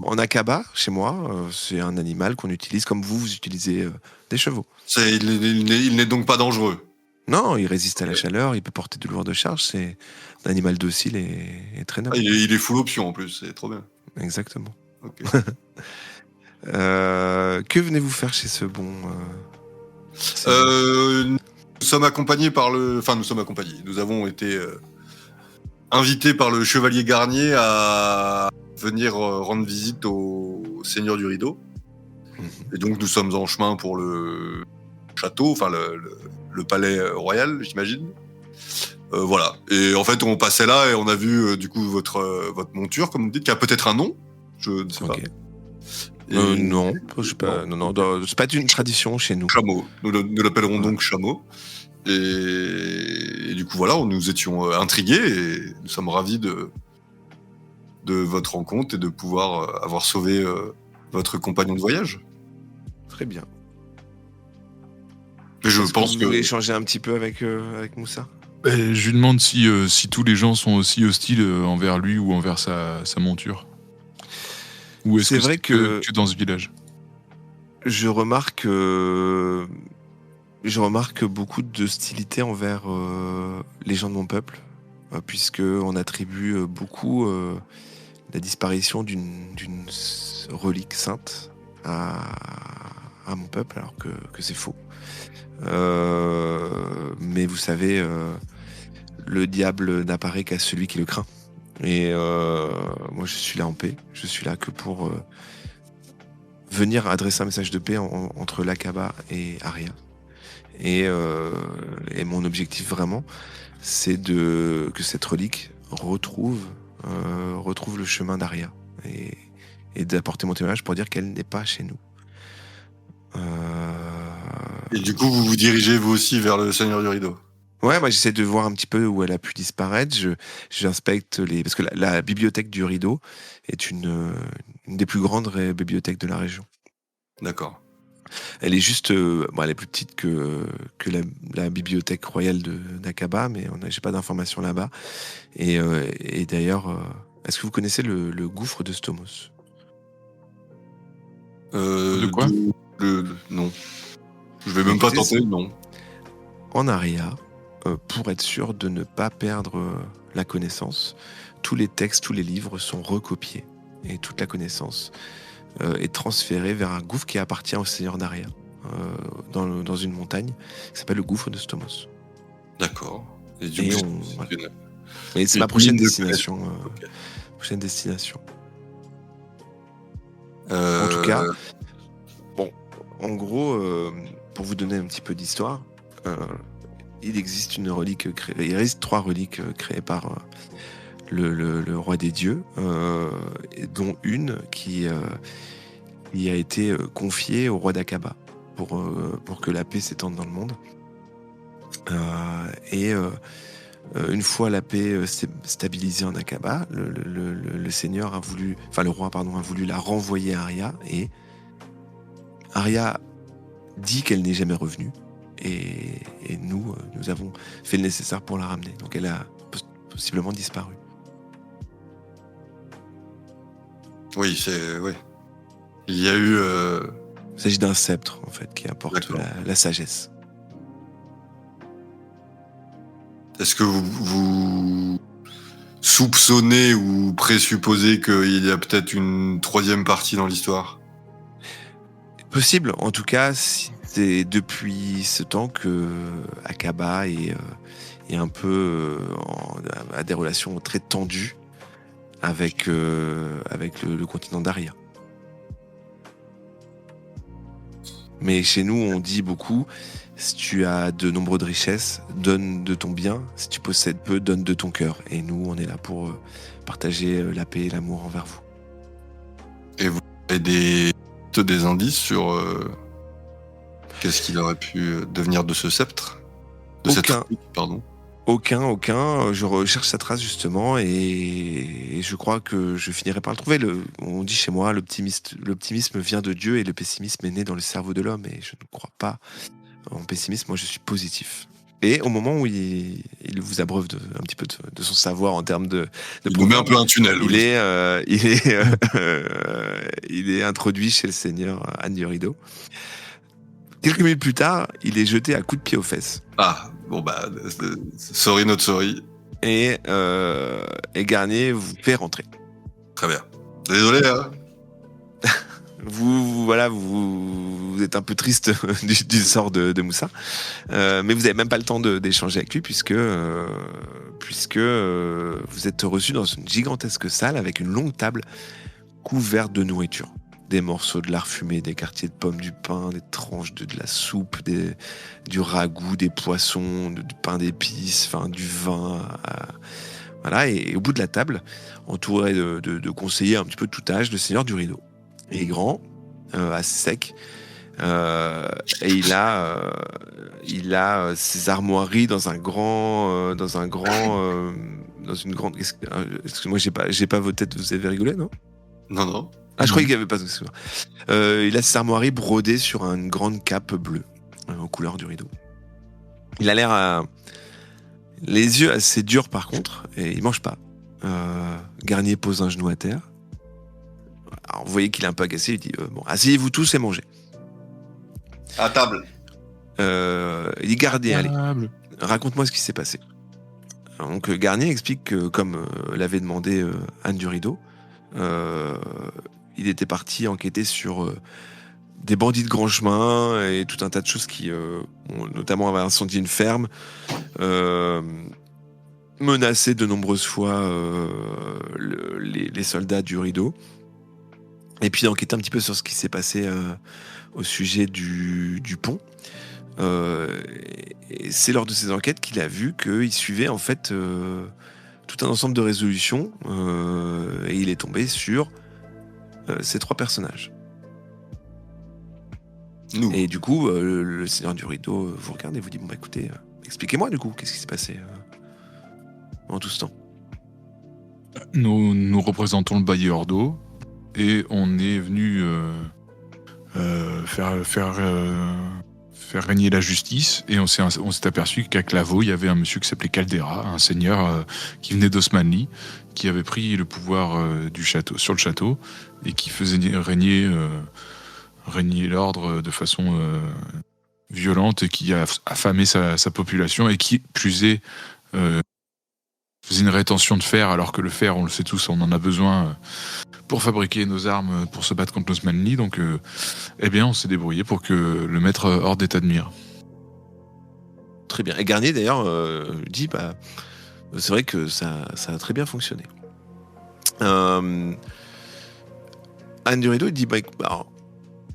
En Akaba, chez moi, c'est un animal qu'on utilise comme vous utilisez des chevaux. Il n'est donc pas dangereux? Non, il résiste à la chaleur, il peut porter de lourdes charges, c'est un animal docile et très noble. Il est full option en plus, c'est trop bien. Exactement. Okay. Que venez-vous faire chez ce bon... Nous sommes accompagnés nous avons été invités par le chevalier Garnier à venir rendre visite au Seigneur du Rideau. Et donc nous sommes en chemin pour le château, enfin le palais royal, j'imagine. Voilà. Et en fait, on passait là et on a vu du coup votre monture, comme vous dites, qui a peut-être un nom. Je ne sais pas. Non, c'est pas une tradition chez nous. Chameau. Nous l'appellerons donc Chameau. Et du coup, voilà, nous étions intrigués et nous sommes ravis de votre rencontre et de pouvoir avoir sauvé votre compagnon de voyage. Très bien. Mais je pense que vous voulez échanger un petit peu avec Moussa. Je lui demande si tous les gens sont aussi hostiles envers lui ou envers sa monture. Ou est-ce que c'est que dans ce village? Je remarque beaucoup d'hostilité envers les gens de mon peuple, puisque on attribue beaucoup la disparition d'une relique sainte à mon peuple, alors que c'est faux. Mais vous savez, le diable n'apparaît qu'à celui qui le craint. Et moi, je suis là en paix. Je suis là que pour venir adresser un message de paix entre l'Aqaba et Aria. Et mon objectif vraiment, c'est que cette relique retrouve le chemin d'Aria et d'apporter mon témoignage pour dire qu'elle n'est pas chez nous. Et du coup, vous vous dirigez vous aussi vers le Seigneur du Rideau? Ouais, moi j'essaie de voir un petit peu où elle a pu disparaître. J'inspecte parce que la bibliothèque du Rideau est une des plus grandes bibliothèques de la région. D'accord. Elle est juste, elle est plus petite que la bibliothèque royale d'Aqaba, mais j'ai pas d'informations là-bas. Et d'ailleurs, est-ce que vous connaissez le gouffre de Stomos? De quoi? Non. Je vais même pas tenter, non. En Aria, pour être sûr de ne pas perdre la connaissance, tous les textes, tous les livres sont recopiés. Et toute la connaissance est transférée vers un gouffre qui appartient au Seigneur d'Aria, dans une montagne, qui s'appelle le gouffre de Stomos. D'accord. Et c'est ma prochaine destination. Prochaine destination. En tout cas, en gros, pour vous donner un petit peu d'histoire, il existe une relique il reste 3 reliques créées par le roi des dieux, dont une qui a été confiée au roi d'Aqaba pour que la paix s'étende dans le monde. Une fois la paix stabilisée en Aqaba, le roi a voulu la renvoyer à Aria, et Aria dit qu'elle n'est jamais revenue et nous avons fait le nécessaire pour la ramener. Donc elle a possiblement disparu. Oui, oui. Il y a eu... Il s'agit d'un sceptre, en fait, qui apporte la sagesse. Est-ce que vous soupçonnez ou présupposez qu'il y a peut-être une troisième partie dans l'histoire ? Possible. En tout cas, c'est depuis ce temps que Akaba est un peu a des relations très tendues avec le continent d'Aria. Mais chez nous, on dit beaucoup, si tu as de nombreuses richesses, donne de ton bien. Si tu possèdes peu, donne de ton cœur. Et nous, on est là pour partager la paix et l'amour envers vous. Et vous avez des indices sur qu'est-ce qu'il aurait pu devenir de ce sceptre ? Cette relique, pardon. Aucun. Je recherche sa trace justement et je crois que je finirai par le trouver. On dit chez moi, l'optimisme vient de Dieu et le pessimisme est né dans le cerveau de l'homme. Et je ne crois pas en pessimisme. Moi, je suis positif. Et au moment où il vous abreuve un petit peu de son savoir en termes de il nous met un peu un tunnel. Il est introduit chez le seigneur Anne du Rideau. Quelques minutes plus tard, il est jeté à coups de pied aux fesses. Ah, bon sorry not sorry. Et Garnier vous fait rentrer. Très bien. Désolé, hein. Vous êtes un peu triste du sort de Moussa, mais vous n'avez même pas le temps d'échanger avec lui puisque vous êtes reçu dans une gigantesque salle avec une longue table couverte de nourriture. Des morceaux de lard fumé, des quartiers de pommes, du pain, des tranches de la soupe, du ragoût, des poissons, du pain d'épices, du vin. Voilà, et au bout de la table, entouré de conseillers un petit peu de tout âge, le seigneur du Rideau. Il est grand, assez sec, et il a ses armoiries dans une grande. Excusez-moi, j'ai pas vos têtes. Vous avez rigolé, non ? Non. Ah, je croyais qu'il n'y avait pas. Il a ses armoiries brodées sur une grande cape bleue, aux couleurs du rideau. Il a l'air les yeux assez durs par contre, et il mange pas. Garnier pose un genou à terre. Alors, vous voyez qu'il est un peu agacé. Il dit asseyez-vous tous et mangez. À table. Il dit Garnier, allez, raconte-moi ce qui s'est passé. Donc Garnier explique que, comme l'avait demandé Anne du Rideau, il était parti enquêter sur des bandits de grand chemin et tout un tas de choses qui ont notamment avaient incendié une ferme, menacé de nombreuses fois les soldats du Rideau, et puis enquêter un petit peu sur ce qui s'est passé au sujet du pont. Et c'est lors de ces enquêtes qu'il a vu qu'il suivait en fait tout un ensemble de résolutions et il est tombé sur ces trois personnages. Nous. Et du coup, le seigneur du Rideau vous regarde et vous dit écoutez, expliquez-moi du coup, qu'est-ce qui s'est passé en tout ce temps. Nous représentons le bailli d'eau et on est venu faire régner la justice, et on s'est aperçu qu'à Claveau, il y avait un monsieur qui s'appelait Caldera, un seigneur qui venait d'Osmanli, qui avait pris le pouvoir du château, sur le château, et qui faisait régner l'ordre de façon violente, et qui a affamé sa population, et qui, plus est, faisait une rétention de fer, alors que le fer, on le sait tous, on en a besoin pour fabriquer nos armes pour se battre contre l'Osmanli. Donc, on s'est débrouillé pour que le mettre hors d'état de mire. Très bien. Et Garnier, d'ailleurs, dit c'est vrai que ça a très bien fonctionné. Anne du Rideau dit alors,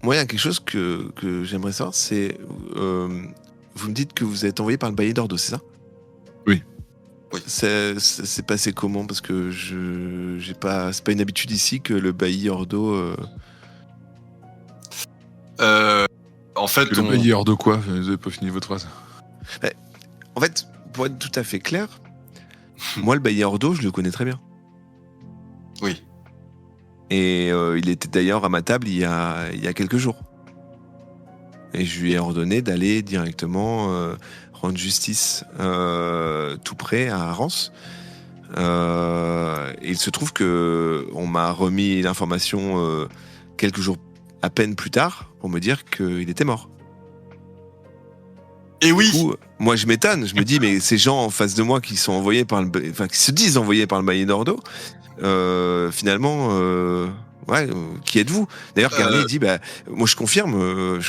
moi, il y a quelque chose que j'aimerais savoir, c'est vous me dites que vous êtes envoyé par le bailli d'Ordo, c'est ça ? Oui. C'est passé comment ? Parce que c'est pas une habitude ici que le bailli Ordo. En fait, le bailli Ordo quoi ? Vous n'avez pas fini votre phrase. En fait, pour être tout à fait clair, moi le bailli Ordo, je le connais très bien. Oui. Et il était d'ailleurs à ma table il y a quelques jours. et je lui ai ordonné d'aller directement rendre justice tout près à Arance. Et il se trouve que on m'a remis l'information quelques jours à peine plus tard pour me dire qu'il était mort. Et oui. Du coup, moi je m'étonne, je me dis mais ces gens en face de moi qui sont envoyés par qui se disent envoyés par le Bailli d'Ordo, finalement, qui êtes-vous? D'ailleurs, Garnier dit moi je confirme,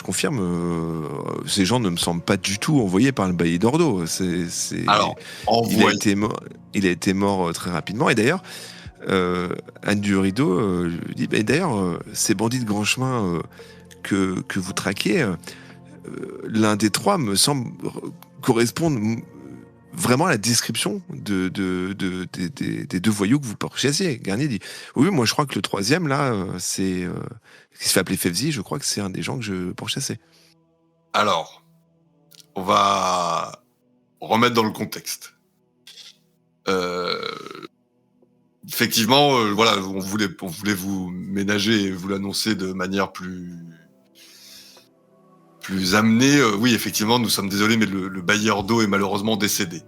ces gens ne me semblent pas du tout envoyés par le Bailli d'Ordo. Alors, il a été mort très rapidement. Et d'ailleurs, Anne du Rideau lui dit d'ailleurs, ces bandits de grand chemin que vous traquez, l'un des trois me semble correspondre vraiment à la description des deux voyous que vous pourchassiez. Garnier dit oui, moi je crois que le troisième là, qui se fait appeler Fevzi, je crois que c'est un des gens que je pourchassais. Alors, on va remettre dans le contexte. Effectivement, voilà, on voulait vous ménager et vous l'annoncer de manière plus amenée. Oui, effectivement, nous sommes désolés, mais le bailleur d'eau est malheureusement décédé.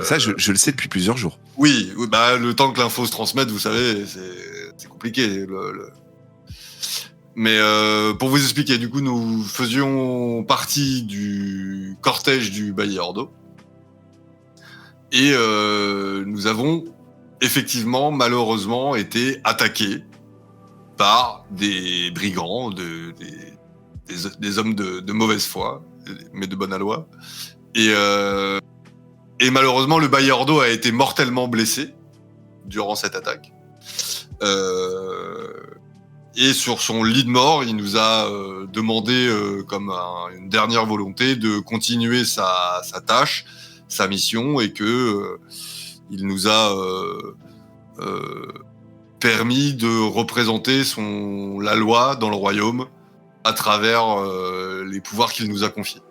Ça, je le sais depuis plusieurs jours. Oui, le temps que l'info se transmette, vous savez, c'est compliqué. Mais pour vous expliquer, du coup, nous faisions partie du cortège du bailleur d'eau. Et nous avons effectivement, malheureusement, été attaqués par des brigands, des hommes de mauvaise foi, mais de bonne aloi. Et malheureusement, le bailleur d'eau a été mortellement blessé durant cette attaque. Et sur son lit de mort, il nous a demandé, comme une dernière volonté, de continuer sa tâche, sa mission, et que il nous a permis de représenter la loi dans le royaume à travers les pouvoirs qu'il nous a confiés.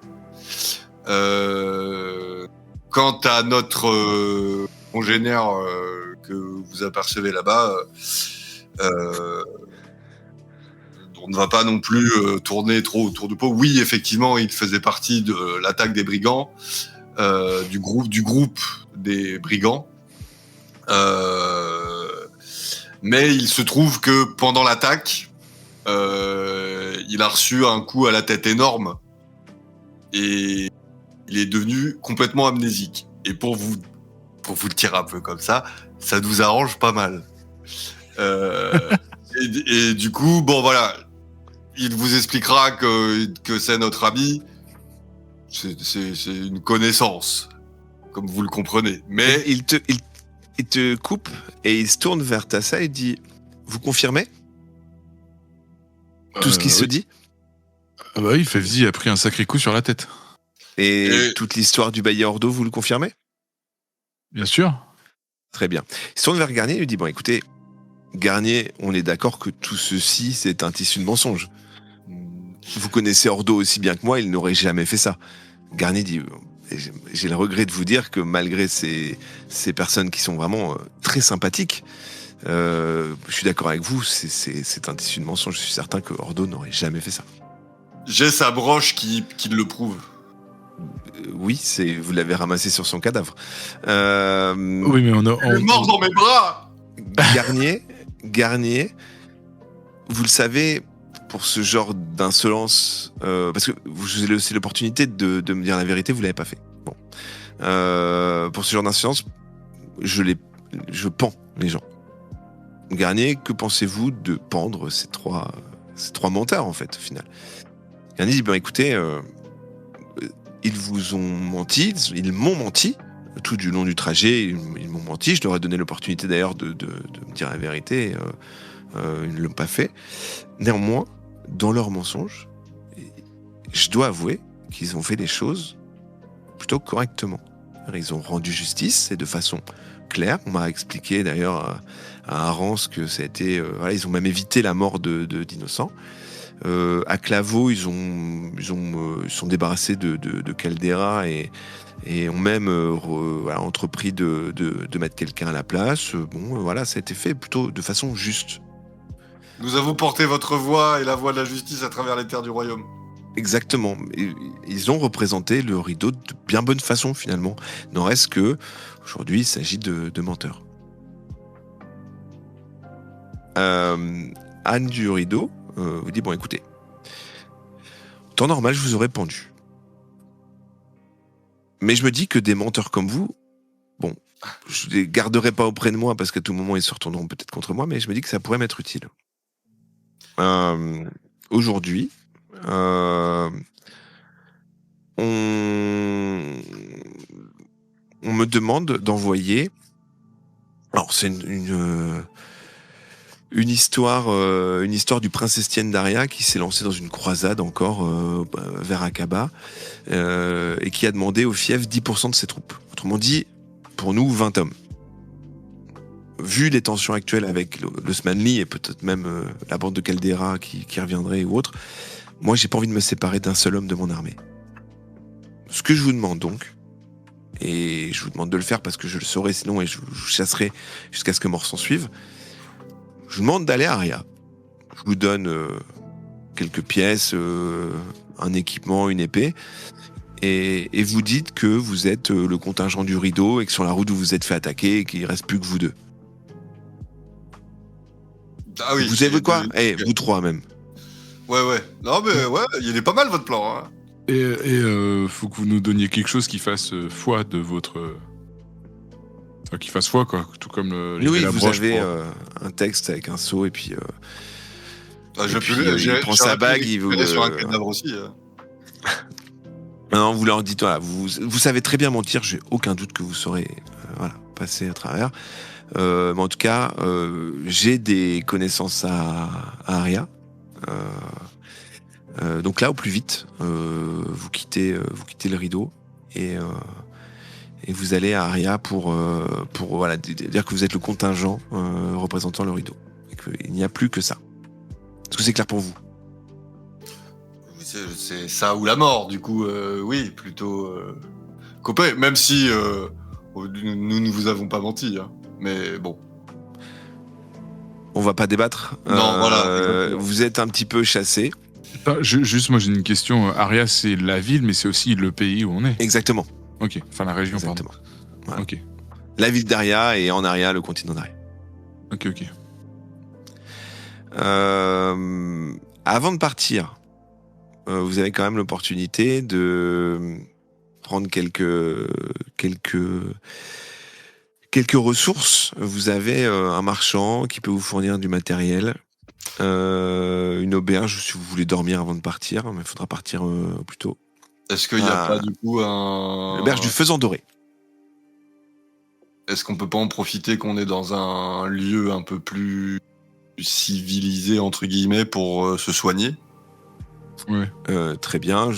Quant à notre congénère que vous apercevez là-bas, on ne va pas non plus tourner trop autour du pot. Oui, effectivement, il faisait partie de l'attaque des brigands, du groupe des brigands. Mais il se trouve que pendant l'attaque, il a reçu un coup à la tête énorme et il est devenu complètement amnésique. Et pour vous le dire un peu comme ça nous arrange pas mal. Et du coup, bon voilà, il vous expliquera que c'est notre ami. C'est une connaissance, comme vous le comprenez. Mais il te coupe et il se tourne vers Tassa et dit « Vous confirmez tout ce qui se dit ?» Ah bah oui, Fevzi a pris un sacré coup sur la tête. Et toute l'histoire du bailleur d'eau, vous le confirmez? Bien sûr. Très bien. Il se tourne vers Garnier et lui dit « Bon, écoutez, Garnier, on est d'accord que tout ceci, c'est un tissu de mensonge. Vous connaissez Ordo aussi bien que moi, il n'aurait jamais fait ça. » Garnier dit « J'ai le regret de vous dire que malgré ces personnes qui sont vraiment très sympathiques, je suis d'accord avec vous, c'est un tissu de mensonge. Je suis certain que Ordo n'aurait jamais fait ça. » J'ai sa broche qui le prouve. Oui, vous l'avez ramassé sur son cadavre. Oui, mais on est mort dans mes bras. Garnier, vous le savez, pour ce genre d'insolence, parce que vous avez aussi l'opportunité de me dire la vérité, vous l'avez pas fait. Bon, pour ce genre d'insolence, je pends les gens. Garnier, que pensez-vous de pendre ces trois menteurs en fait, au final? Garnier dit écoutez, ils vous ont menti, ils m'ont menti tout du long du trajet, ils m'ont menti. Je leur ai donné l'opportunité d'ailleurs de me dire la vérité. Ils ne l'ont pas fait. Néanmoins, dans leur mensonge, je dois avouer qu'ils ont fait les choses plutôt correctement. Ils ont rendu justice et de façon claire. On m'a expliqué d'ailleurs à Arance que ça a été, ils ont même évité la mort d'innocents. À Claveau, ils sont débarrassés de Caldera et ont même entrepris de mettre quelqu'un à la place. Ça a été fait plutôt de façon juste. Nous avons porté votre voix et la voix de la justice à travers les terres du royaume. Exactement. Ils ont représenté le rideau de bien bonne façon, finalement. N'en reste que, aujourd'hui, il s'agit de menteurs. Anne du rideau vous dit, bon, écoutez, en temps normal, je vous aurais pendu. Mais je me dis que des menteurs comme vous, bon, je les garderai pas auprès de moi parce qu'à tout moment, ils se retourneront peut-être contre moi, mais je me dis que ça pourrait m'être utile. Aujourd'hui, on me demande d'envoyer. Alors c'est une histoire du prince Estienne d'Aria qui s'est lancé dans une croisade encore vers Akaba et qui a demandé au fief 10% de ses troupes. Autrement dit, pour nous, 20 hommes. Vu les tensions actuelles avec l'Osmanli et peut-être même la bande de Caldera qui reviendrait ou autre, moi j'ai pas envie de me séparer d'un seul homme de mon armée. Ce que je vous demande donc, et je vous demande de le faire parce que je le saurai sinon et je vous chasserai jusqu'à ce que mort s'en suive, je vous demande d'aller à Aria. Je vous donne quelques pièces, un équipement, une épée, et vous dites que vous êtes le contingent du rideau et que sur la route vous vous êtes fait attaquer et qu'il ne reste plus que vous deux. Ah oui. Vous savez quoi ? Vous trois même. Ouais. Non mais ouais, il est pas mal votre plan. Hein. Et faut que vous nous donniez quelque chose qui fasse foi de votre... Enfin, qui fasse foi, quoi. Tout comme oui, vous avez un texte avec un sceau et puis... il prend sa bague, il vous... sur un cadavre aussi. Non, vous leur dites, voilà, vous savez très bien mentir, j'ai aucun doute que vous saurez passer à travers. Mais en tout cas, j'ai des connaissances à Aria. Donc là, au plus vite, vous quittez le rideau et vous allez à Aria pour voilà, dire que vous êtes le contingent représentant le rideau. Et qu'il n'y a plus que ça. Est-ce que c'est clair pour vous ? C'est ça ou la mort, du coup, oui, plutôt copain, même si nous ne vous avons pas menti, hein, mais bon. On va pas débattre. Non, voilà. Vous êtes un petit peu chassé. Juste, moi j'ai une question. Aria, c'est la ville, mais c'est aussi le pays où on est. Exactement. Ok, enfin la région, Exactement. pardon. Voilà. Ok. La ville d'Aria et en Aria, le continent d'Aria. Ok. Avant de partir, vous avez quand même l'opportunité de prendre quelques ressources. Vous avez un marchand qui peut vous fournir du matériel, une auberge si vous voulez dormir avant de partir, mais il faudra partir plus tôt. Est-ce qu'il n'y a pas du coup un... L'auberge du Faisan Doré. Est-ce qu'on peut pas en profiter qu'on est dans un lieu un peu plus civilisé, entre guillemets, pour se soigner ? Ouais. Très bien.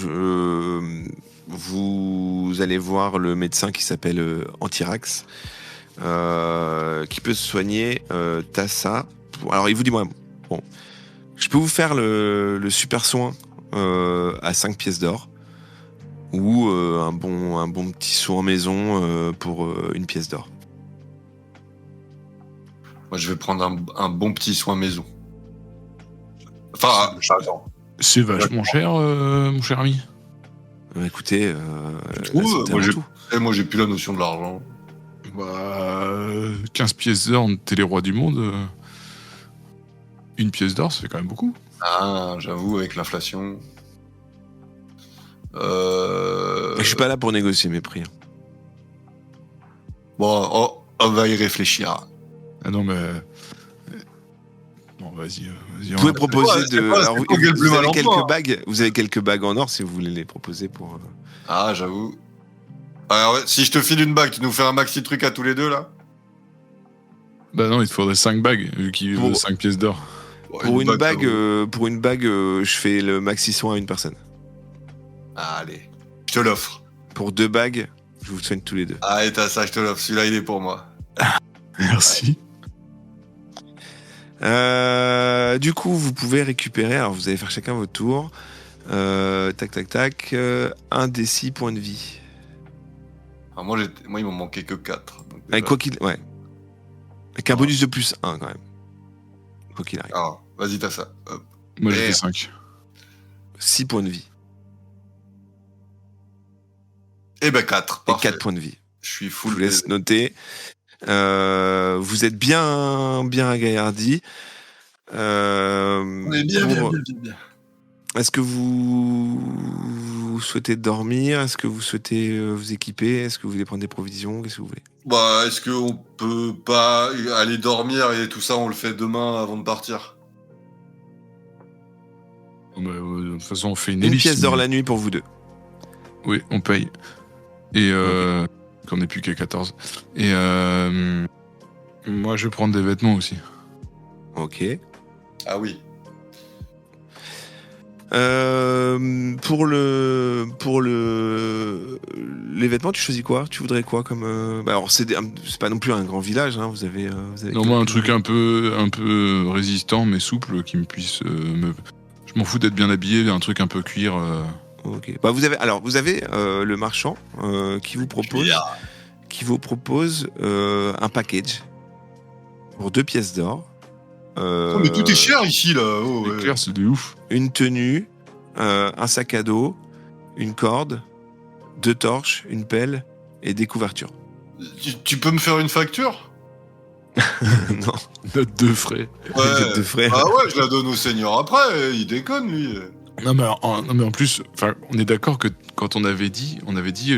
Vous allez voir le médecin qui s'appelle Antirax, qui peut se soigner Tassa. Alors il vous dit, moi, bon, je peux vous faire le super soin à 5 pièces d'or ou un bon petit soin maison pour 1 pièce d'or. Moi, je vais prendre un bon petit soin maison. Enfin, attends. C'est vachement cher, mon cher ami. Écoutez, moi j'ai plus la notion de l'argent. 15 pièces d'or, t'es les rois du monde. 1 pièce d'or, ça fait quand même beaucoup. Ah, j'avoue, avec l'inflation. Je suis pas là pour négocier mes prix. Bon, on va y réfléchir. Ah non, mais... Non, vas-y. Vous pouvez proposer vous avez quelques bagues en or si vous voulez les proposer pour... Ah, j'avoue. Alors, si je te file une bague, tu nous fais un maxi truc à tous les deux, là ? Bah non, il te faudrait 5 bagues, vu qu'il veut 5 pièces d'or. Pour une bague, je fais le maxi soin à une personne. Ah, allez, je te l'offre. Pour 2 bagues, je vous soigne tous les deux. Ah, et t'as ça, je te l'offre. Celui-là, il est pour moi. Merci. Du coup, vous pouvez récupérer, alors vous allez faire chacun votre tour. Tac. 1 des 6 points de vie. Alors moi, il m'en manquait que 4. Donc, avec quoi qu'il... Ouais. Avec un bonus de plus 1 quand même. Quoi qu'il arrive. Ah, vas-y, t'as ça. Hop. Moi, j'ai fait 5. 6 points de vie. Eh ben 4. Et 4 points de vie. Je suis Je full. vous laisse noter. Vous êtes bien agaillardi. On est bien. Est-ce que vous souhaitez dormir? Est-ce que vous souhaitez vous équiper? Est-ce que vous voulez prendre des provisions? Qu'est-ce que vous voulez? Bah, est-ce qu'on peut pas aller dormir et tout ça, on le fait demain avant de partir? De toute façon, on fait une Une pièce d'or la nuit pour vous deux. Oui, on paye. Et qu'on n'est plus qu'à 14. Et moi, je vais prendre des vêtements aussi. Ok. Ah oui. Pour les vêtements, tu choisis quoi? Tu voudrais quoi comme alors c'est pas non plus un grand village, hein. Vous avez non, moi un truc un peu résistant mais souple qui me puisse je m'en fous d'être bien habillé, un truc un peu cuir. Ok. Bah vous avez le marchand qui vous propose un package pour 2 pièces d'or. Oh, mais tout est cher ici là. Oh, C'est clair, c'est de ouf. Une tenue, un sac à dos, une corde, 2 torches, une pelle et des couvertures. Tu peux me faire une facture? Non. Note de frais. Ouais. Note de frais. Ah ouais, je la donne au seigneur après. Il déconne lui. Non mais en plus, on est d'accord que quand on avait dit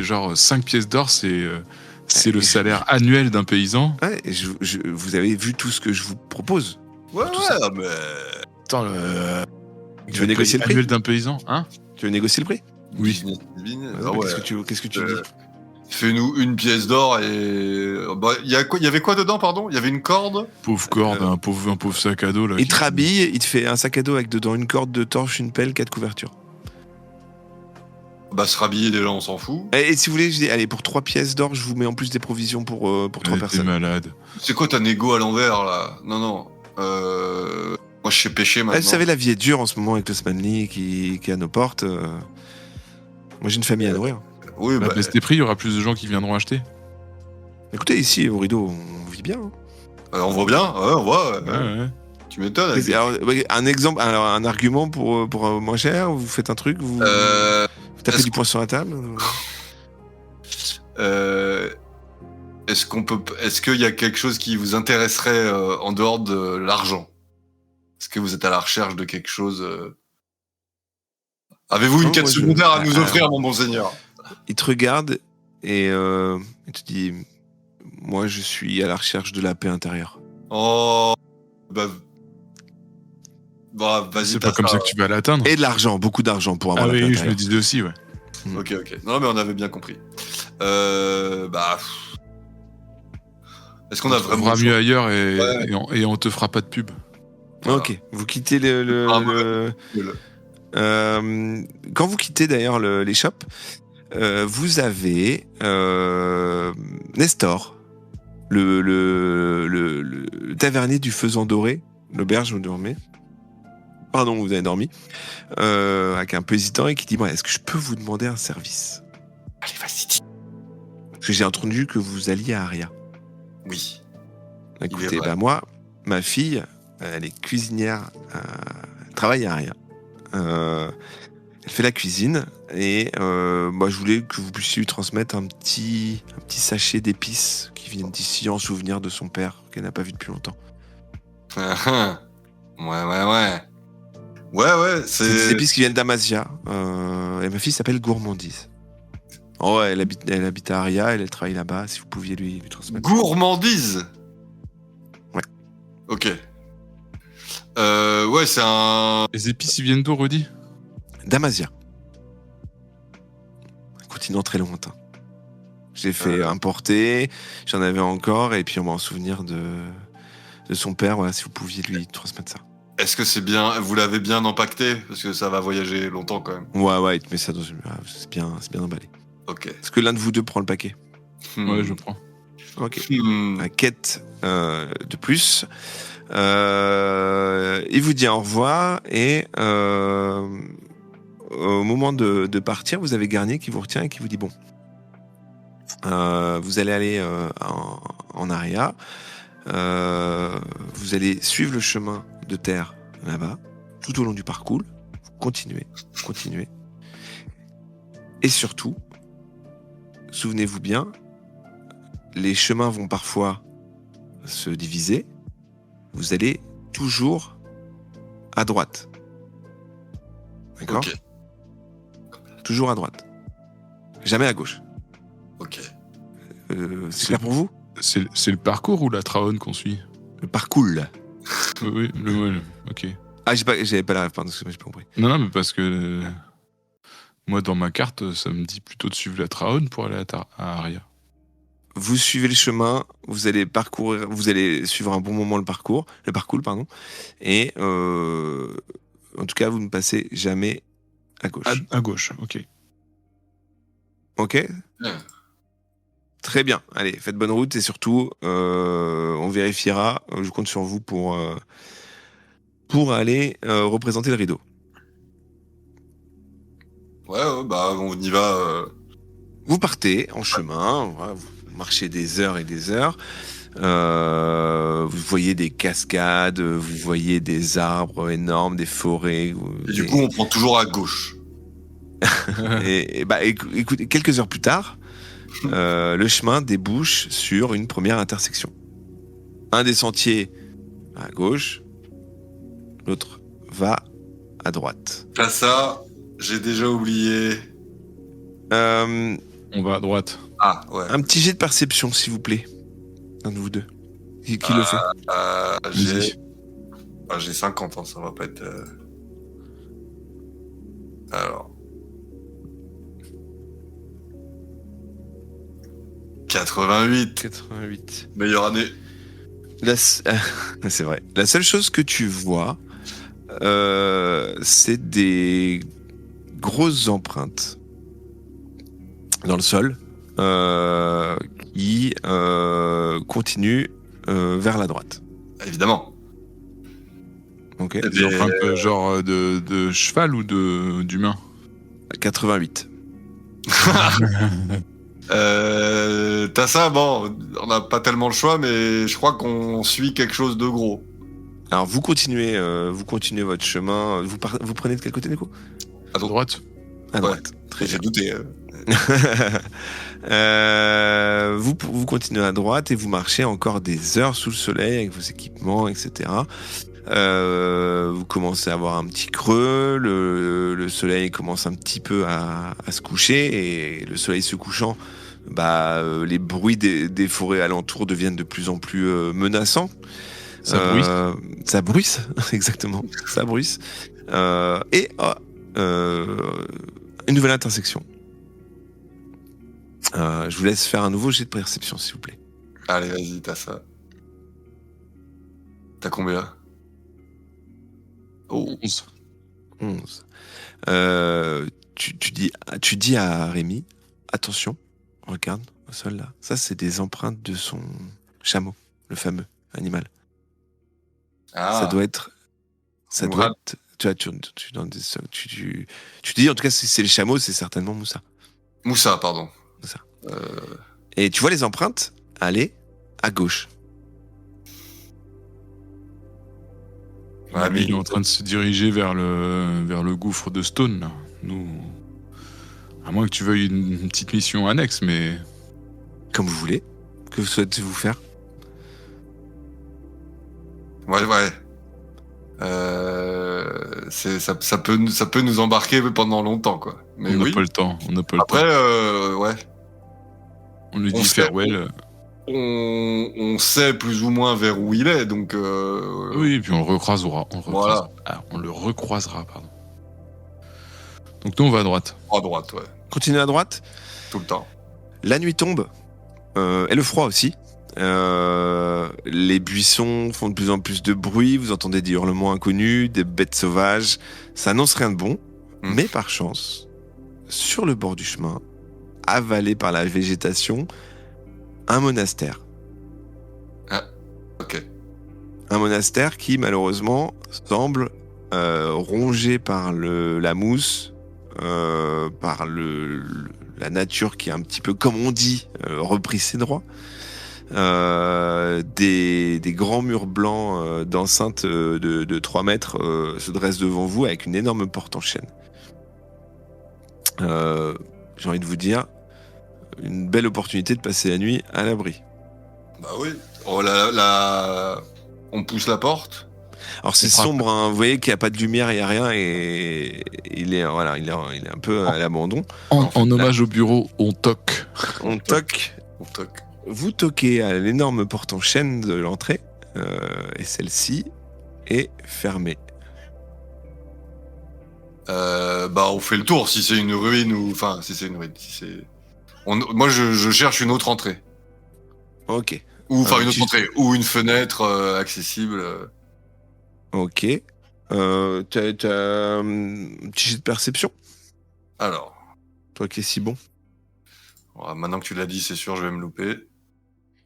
genre 5 pièces d'or, c'est le salaire annuel d'un paysan. Ouais, vous avez vu tout ce que je vous propose. Ouais, mais. Attends, Tu veux négocier le prix annuel d'un paysan, hein? Tu veux négocier le prix? Oui. Ah ouais. Qu'est-ce que tu dis? Fais-nous une pièce d'or et. Bah, il y avait quoi dedans, pardon? Il y avait une corde? Pauvre corde, un pauvre sac à dos là. Il te rhabille, il te fait un sac à dos avec dedans une corde, 2 torches, une pelle, 4 couvertures. Bah, se rhabiller déjà, on s'en fout. Et si vous voulez, je dis, allez, pour 3 pièces d'or, je vous mets en plus des provisions pour 3 personnes. T'es malade. C'est quoi ta négo à l'envers là? Non. Moi, je sais pêcher maintenant. Vous savez, la vie est dure en ce moment avec le Smanli qui est à nos portes. Moi, j'ai une famille à nourrir. Oui, bah. Baisse tes prix, il y aura plus de gens qui viendront acheter. Écoutez, ici, au rideau, on vit bien. Hein. On voit bien, ouais, on voit. Ouais. Tu m'étonnes. Alors, un exemple, un argument pour moins cher, vous faites un truc, vous tapez du poing sur la table. Est-ce qu'il y a quelque chose qui vous intéresserait en dehors de l'argent? Est-ce que vous êtes à la recherche de quelque chose Avez-vous une quête secondaire à nous offrir, mon bon seigneur? Il te regarde et il te dit, moi je suis à la recherche de la paix intérieure. Oh, vas-y. C'est pas comme ça que tu vas l'atteindre. Et de l'argent, beaucoup d'argent pour avoir la paix intérieure. Je le disais aussi, ouais. Ok. Non, mais on avait bien compris. Est-ce qu'on a vraiment... On fera mieux ailleurs et on te fera pas de pub. Voilà. Ok, vous quittez quand vous quittez d'ailleurs les shops, vous avez Nestor, le tavernier du Faisan Doré, l'auberge où vous dormez. Pardon, vous avez dormi, avec un peu hésitant et qui dit, est-ce que je peux vous demander un service? Allez, vas-y, dis. Parce que j'ai entendu que vous alliez à Aria. Oui. Écoutez, moi, ma fille, elle est cuisinière, elle travaille à Aria. Elle fait la cuisine et moi je voulais que vous puissiez lui transmettre un petit sachet d'épices qui viennent d'ici en souvenir de son père qu'elle n'a pas vu depuis longtemps. Ouais, c'est des épices qui viennent d'Amazia et ma fille s'appelle Gourmandise. Oh, elle habite à Aria, elle travaille là-bas. Si vous pouviez lui transmettre. Gourmandise. Ouais. Ok. Ouais, c'est un... Les épices, ils viennent d'où, redis? D'Amazia. Un continent très lointain. J'ai fait importer, j'en avais encore, et puis on m'a en souvenir de son père, voilà, si vous pouviez lui transmettre ça. Est-ce que c'est bien, vous l'avez bien empaqueté? Parce que ça va voyager longtemps quand même. Ouais, il te met ça dans une... C'est bien emballé. Ok. Est-ce que l'un de vous deux prend le paquet? Ouais, je prends. Ok. La quête de plus. Il vous dit au revoir et au moment de partir, vous avez Garnier qui vous retient et qui vous dit bon, vous allez aller en Aria, vous allez suivre le chemin de terre là-bas tout au long du parcours, continuez, et surtout souvenez-vous bien, les chemins vont parfois se diviser. Vous allez toujours à droite. D'accord ? Ok. Toujours à droite. Jamais à gauche. Ok. C'est clair pour vous ? C'est le parcours ou la Traone qu'on suit? Le parcours. Oui, ok. Ah, j'avais pas la rêve, pardon, j'ai pas compris. Non, mais parce que moi, dans ma carte, ça me dit plutôt de suivre la Traone pour aller à Aria. Vous suivez le chemin, vous allez suivre un bon moment le parcours, et en tout cas, vous ne passez jamais à gauche. À gauche, ok. Ok ? Ouais. Très bien. Allez, faites bonne route et surtout, on vérifiera. Je compte sur vous pour aller représenter le rideau. Ouais, bah on y va. Vous partez en chemin, voilà, vous marchez des heures et des heures. Vous voyez des cascades, vous voyez des arbres énormes, des forêts. Et du coup, on prend toujours à gauche. et bah, écoutez, quelques heures plus tard, le chemin débouche sur une première intersection. Un des sentiers va à gauche, l'autre va à droite. Pas ça, j'ai déjà oublié. On va à droite. Ah, ouais. Un petit jet de perception, s'il vous plaît. Un de vous deux. Qui le fait ? J'ai 50 ans, ça va pas être... Alors... 88. 88. Meilleure année. C'est vrai. La seule chose que tu vois, c'est des grosses empreintes dans le sol qui continuent vers la droite. Évidemment. Ok. Des empreintes genre de cheval ou d'humain? 88. T'as ça, bon, on n'a pas tellement le choix, mais je crois qu'on suit quelque chose de gros. Alors vous continuez votre chemin. Vous prenez de quel côté, Nico ? À droite. À droite. Très J'ai bien. douté. Vous continuez à droite et vous marchez encore des heures sous le soleil avec vos équipements, etc. Vous commencez à avoir un petit creux, le soleil commence un petit peu à se coucher, et le soleil se couchant, les bruits des forêts alentours deviennent de plus en plus menaçants. Ça bruisse. Ça bruisse, exactement. Ça bruisse. Une nouvelle intersection. Je vous laisse faire un nouveau jet de perception, s'il vous plaît. Allez, vas-y, t'as ça. T'as combien? Oh. 11. 11. Tu dis à Rémi, attention, regarde au sol là. Ça, c'est des empreintes de son chameau, le fameux animal. Ah. Ça doit être. Tu dis en tout cas, si c'est le chameau, c'est certainement Moussa. Moussa, pardon. Moussa. Et tu vois les empreintes aller à gauche. Ouais, mais il est en train de se diriger vers le gouffre de Stone. Là. Nous, à moins que tu veuilles une petite mission annexe, mais comme vous voulez. Que souhaitez-vous faire? Ouais. Ça peut nous embarquer pendant longtemps, quoi. Mais on n'a oui. pas le temps. Après, ouais. On lui dit farewell. On sait plus ou moins vers où il est, donc... Oui, et puis on le recroisera. Voilà. On le recroisera, pardon. Donc nous, on va à droite. À droite, ouais. Continuez à droite. Tout le temps. La nuit tombe, et le froid aussi. Les buissons font de plus en plus de bruit, vous entendez des hurlements inconnus, des bêtes sauvages. Ça annonce rien de bon, mais par chance, sur le bord du chemin, avalé par la végétation, un monastère. Ah, ok. Un monastère qui, malheureusement, semble rongé par la mousse, par la nature qui a un petit peu, comme on dit, repris ses droits. Des grands murs blancs d'enceinte de 3 mètres se dressent devant vous avec une énorme porte en chêne. J'ai envie de vous dire, une belle opportunité de passer la nuit à l'abri. Bah oui. Oh, on pousse la porte. Alors c'est sombre, hein. Vous voyez qu'il n'y a pas de lumière, il n'y a rien, et il est un peu à l'abandon. En hommage au bureau, on toque. On toque. On toque. Vous toquez à l'énorme porte en chêne de l'entrée, et celle-ci est fermée. On fait le tour si c'est une ruine ou... Enfin, si c'est une ruine. Moi, je cherche une autre entrée. Ok. Ou enfin une autre entrée. Ou une fenêtre accessible. Ok. T'as un petit jet de perception? Alors. Toi qui es si bon. Maintenant que tu l'as dit, c'est sûr, je vais me louper.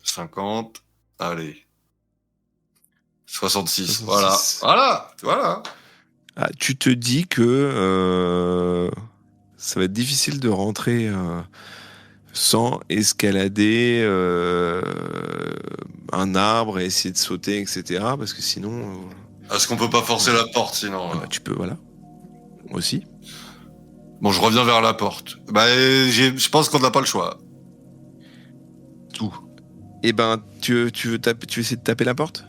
50. Allez. 66. 66. Voilà. Ah, tu te dis que ça va être difficile de rentrer sans escalader un arbre et essayer de sauter, etc. Parce que sinon... Est-ce qu'on peut pas forcer la porte sinon tu peux, voilà. Aussi. Bon, je reviens vers la porte. Je pense qu'on n'a pas le choix. Tout. Eh ben, tu veux essayer de taper la porte?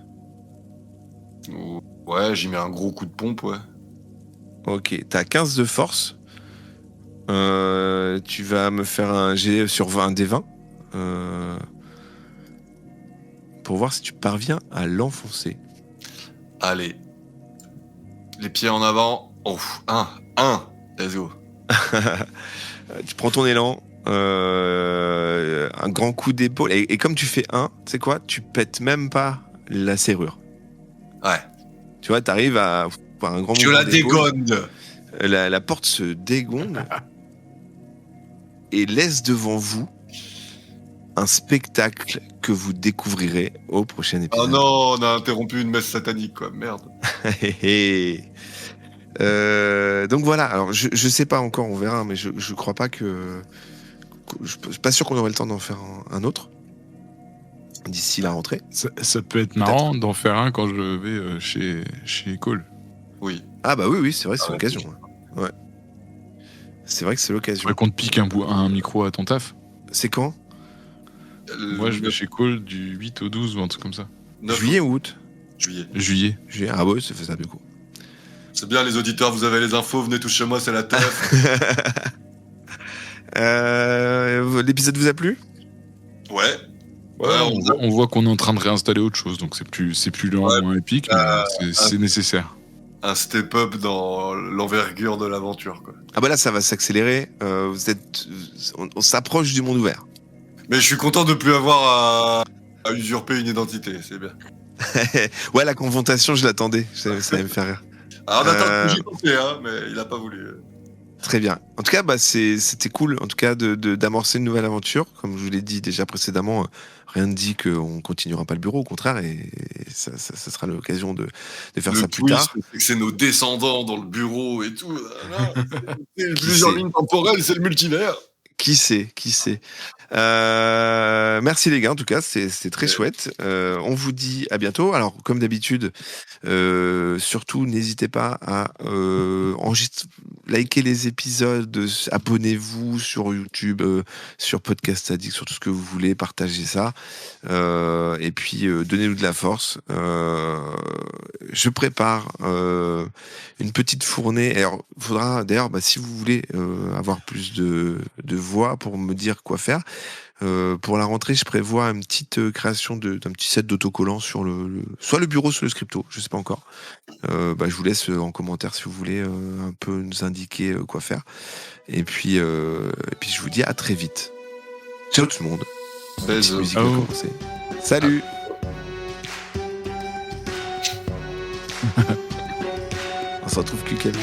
Ouais, j'y mets un gros coup de pompe, ouais. Ok, t'as 15 de force. Tu vas me faire un jet sur 20, des 20. Pour voir si tu parviens à l'enfoncer. Allez. Les pieds en avant. Oh, un. Let's go. Tu prends ton élan. Un grand coup d'épaule. Et comme tu fais un, tu sais quoi? Tu pètes même pas la serrure. Ouais. Tu vois, t'arrives à un grand Je mouvement la d'épaule. dégonde. La porte se dégonde et laisse devant vous un spectacle que vous découvrirez au prochain épisode. Oh non, on a interrompu une messe satanique, quoi. Merde. Donc voilà, alors je sais pas encore, on verra, mais je crois pas que... Je suis pas sûr qu'on aurait le temps d'en faire un autre d'ici la rentrée. Ça peut être marrant d'en faire un quand je vais chez Cole. Oui. Ah bah oui, c'est vrai, c'est l'occasion. Ouais. C'est vrai que c'est l'occasion. Faudrait qu'on te pique un micro à ton taf. C'est quand? Moi, je vais chez Cole du 8 au 12 ou un truc comme ça. Juillet ou août? Juillet. Ah ouais, c'est faisable du coup. C'est bien, les auditeurs, vous avez les infos, venez tous chez moi, c'est la teuf. L'épisode vous a plu? Ouais. On voit qu'on est en train de réinstaller autre chose, donc c'est plus lent, moins épique, mais c'est nécessaire. Un step-up dans l'envergure de l'aventure, quoi. Ah bah là, ça va s'accélérer. On s'approche du monde ouvert. Mais je suis content de plus avoir à usurper une identité, c'est bien. Ouais, la confrontation, je l'attendais. Ça allait me faire rire. Alors, on attend que j'y pensais, hein, mais il a pas voulu. Très bien. En tout cas, c'était cool, en tout cas, d'amorcer une nouvelle aventure. Comme je vous l'ai dit déjà précédemment, rien ne dit qu'on continuera pas le bureau, au contraire, et ça sera l'occasion de faire ça plus tard. C'est nos descendants dans le bureau et tout. C'est plusieurs lignes temporelles, c'est le multivers. Qui sait? Merci les gars, en tout cas, c'est très chouette. On vous dit à bientôt. Alors, comme d'habitude, surtout, n'hésitez pas à liker les épisodes, abonnez-vous sur YouTube, sur Podcast Addict, sur tout ce que vous voulez, partagez ça. Et puis, donnez-nous de la force. Je prépare une petite fournée. Alors, faudra d'ailleurs, si vous voulez avoir plus de voix pour me dire quoi faire, pour la rentrée, je prévois une petite création d'un petit set d'autocollants sur soit le bureau, soit le scripto, je sais pas encore. Je vous laisse en commentaire si vous voulez un peu nous indiquer quoi faire. Et puis je vous dis à très vite. Ciao tout le monde. La petite musique va commencer. Salut. On se retrouve plus Camille.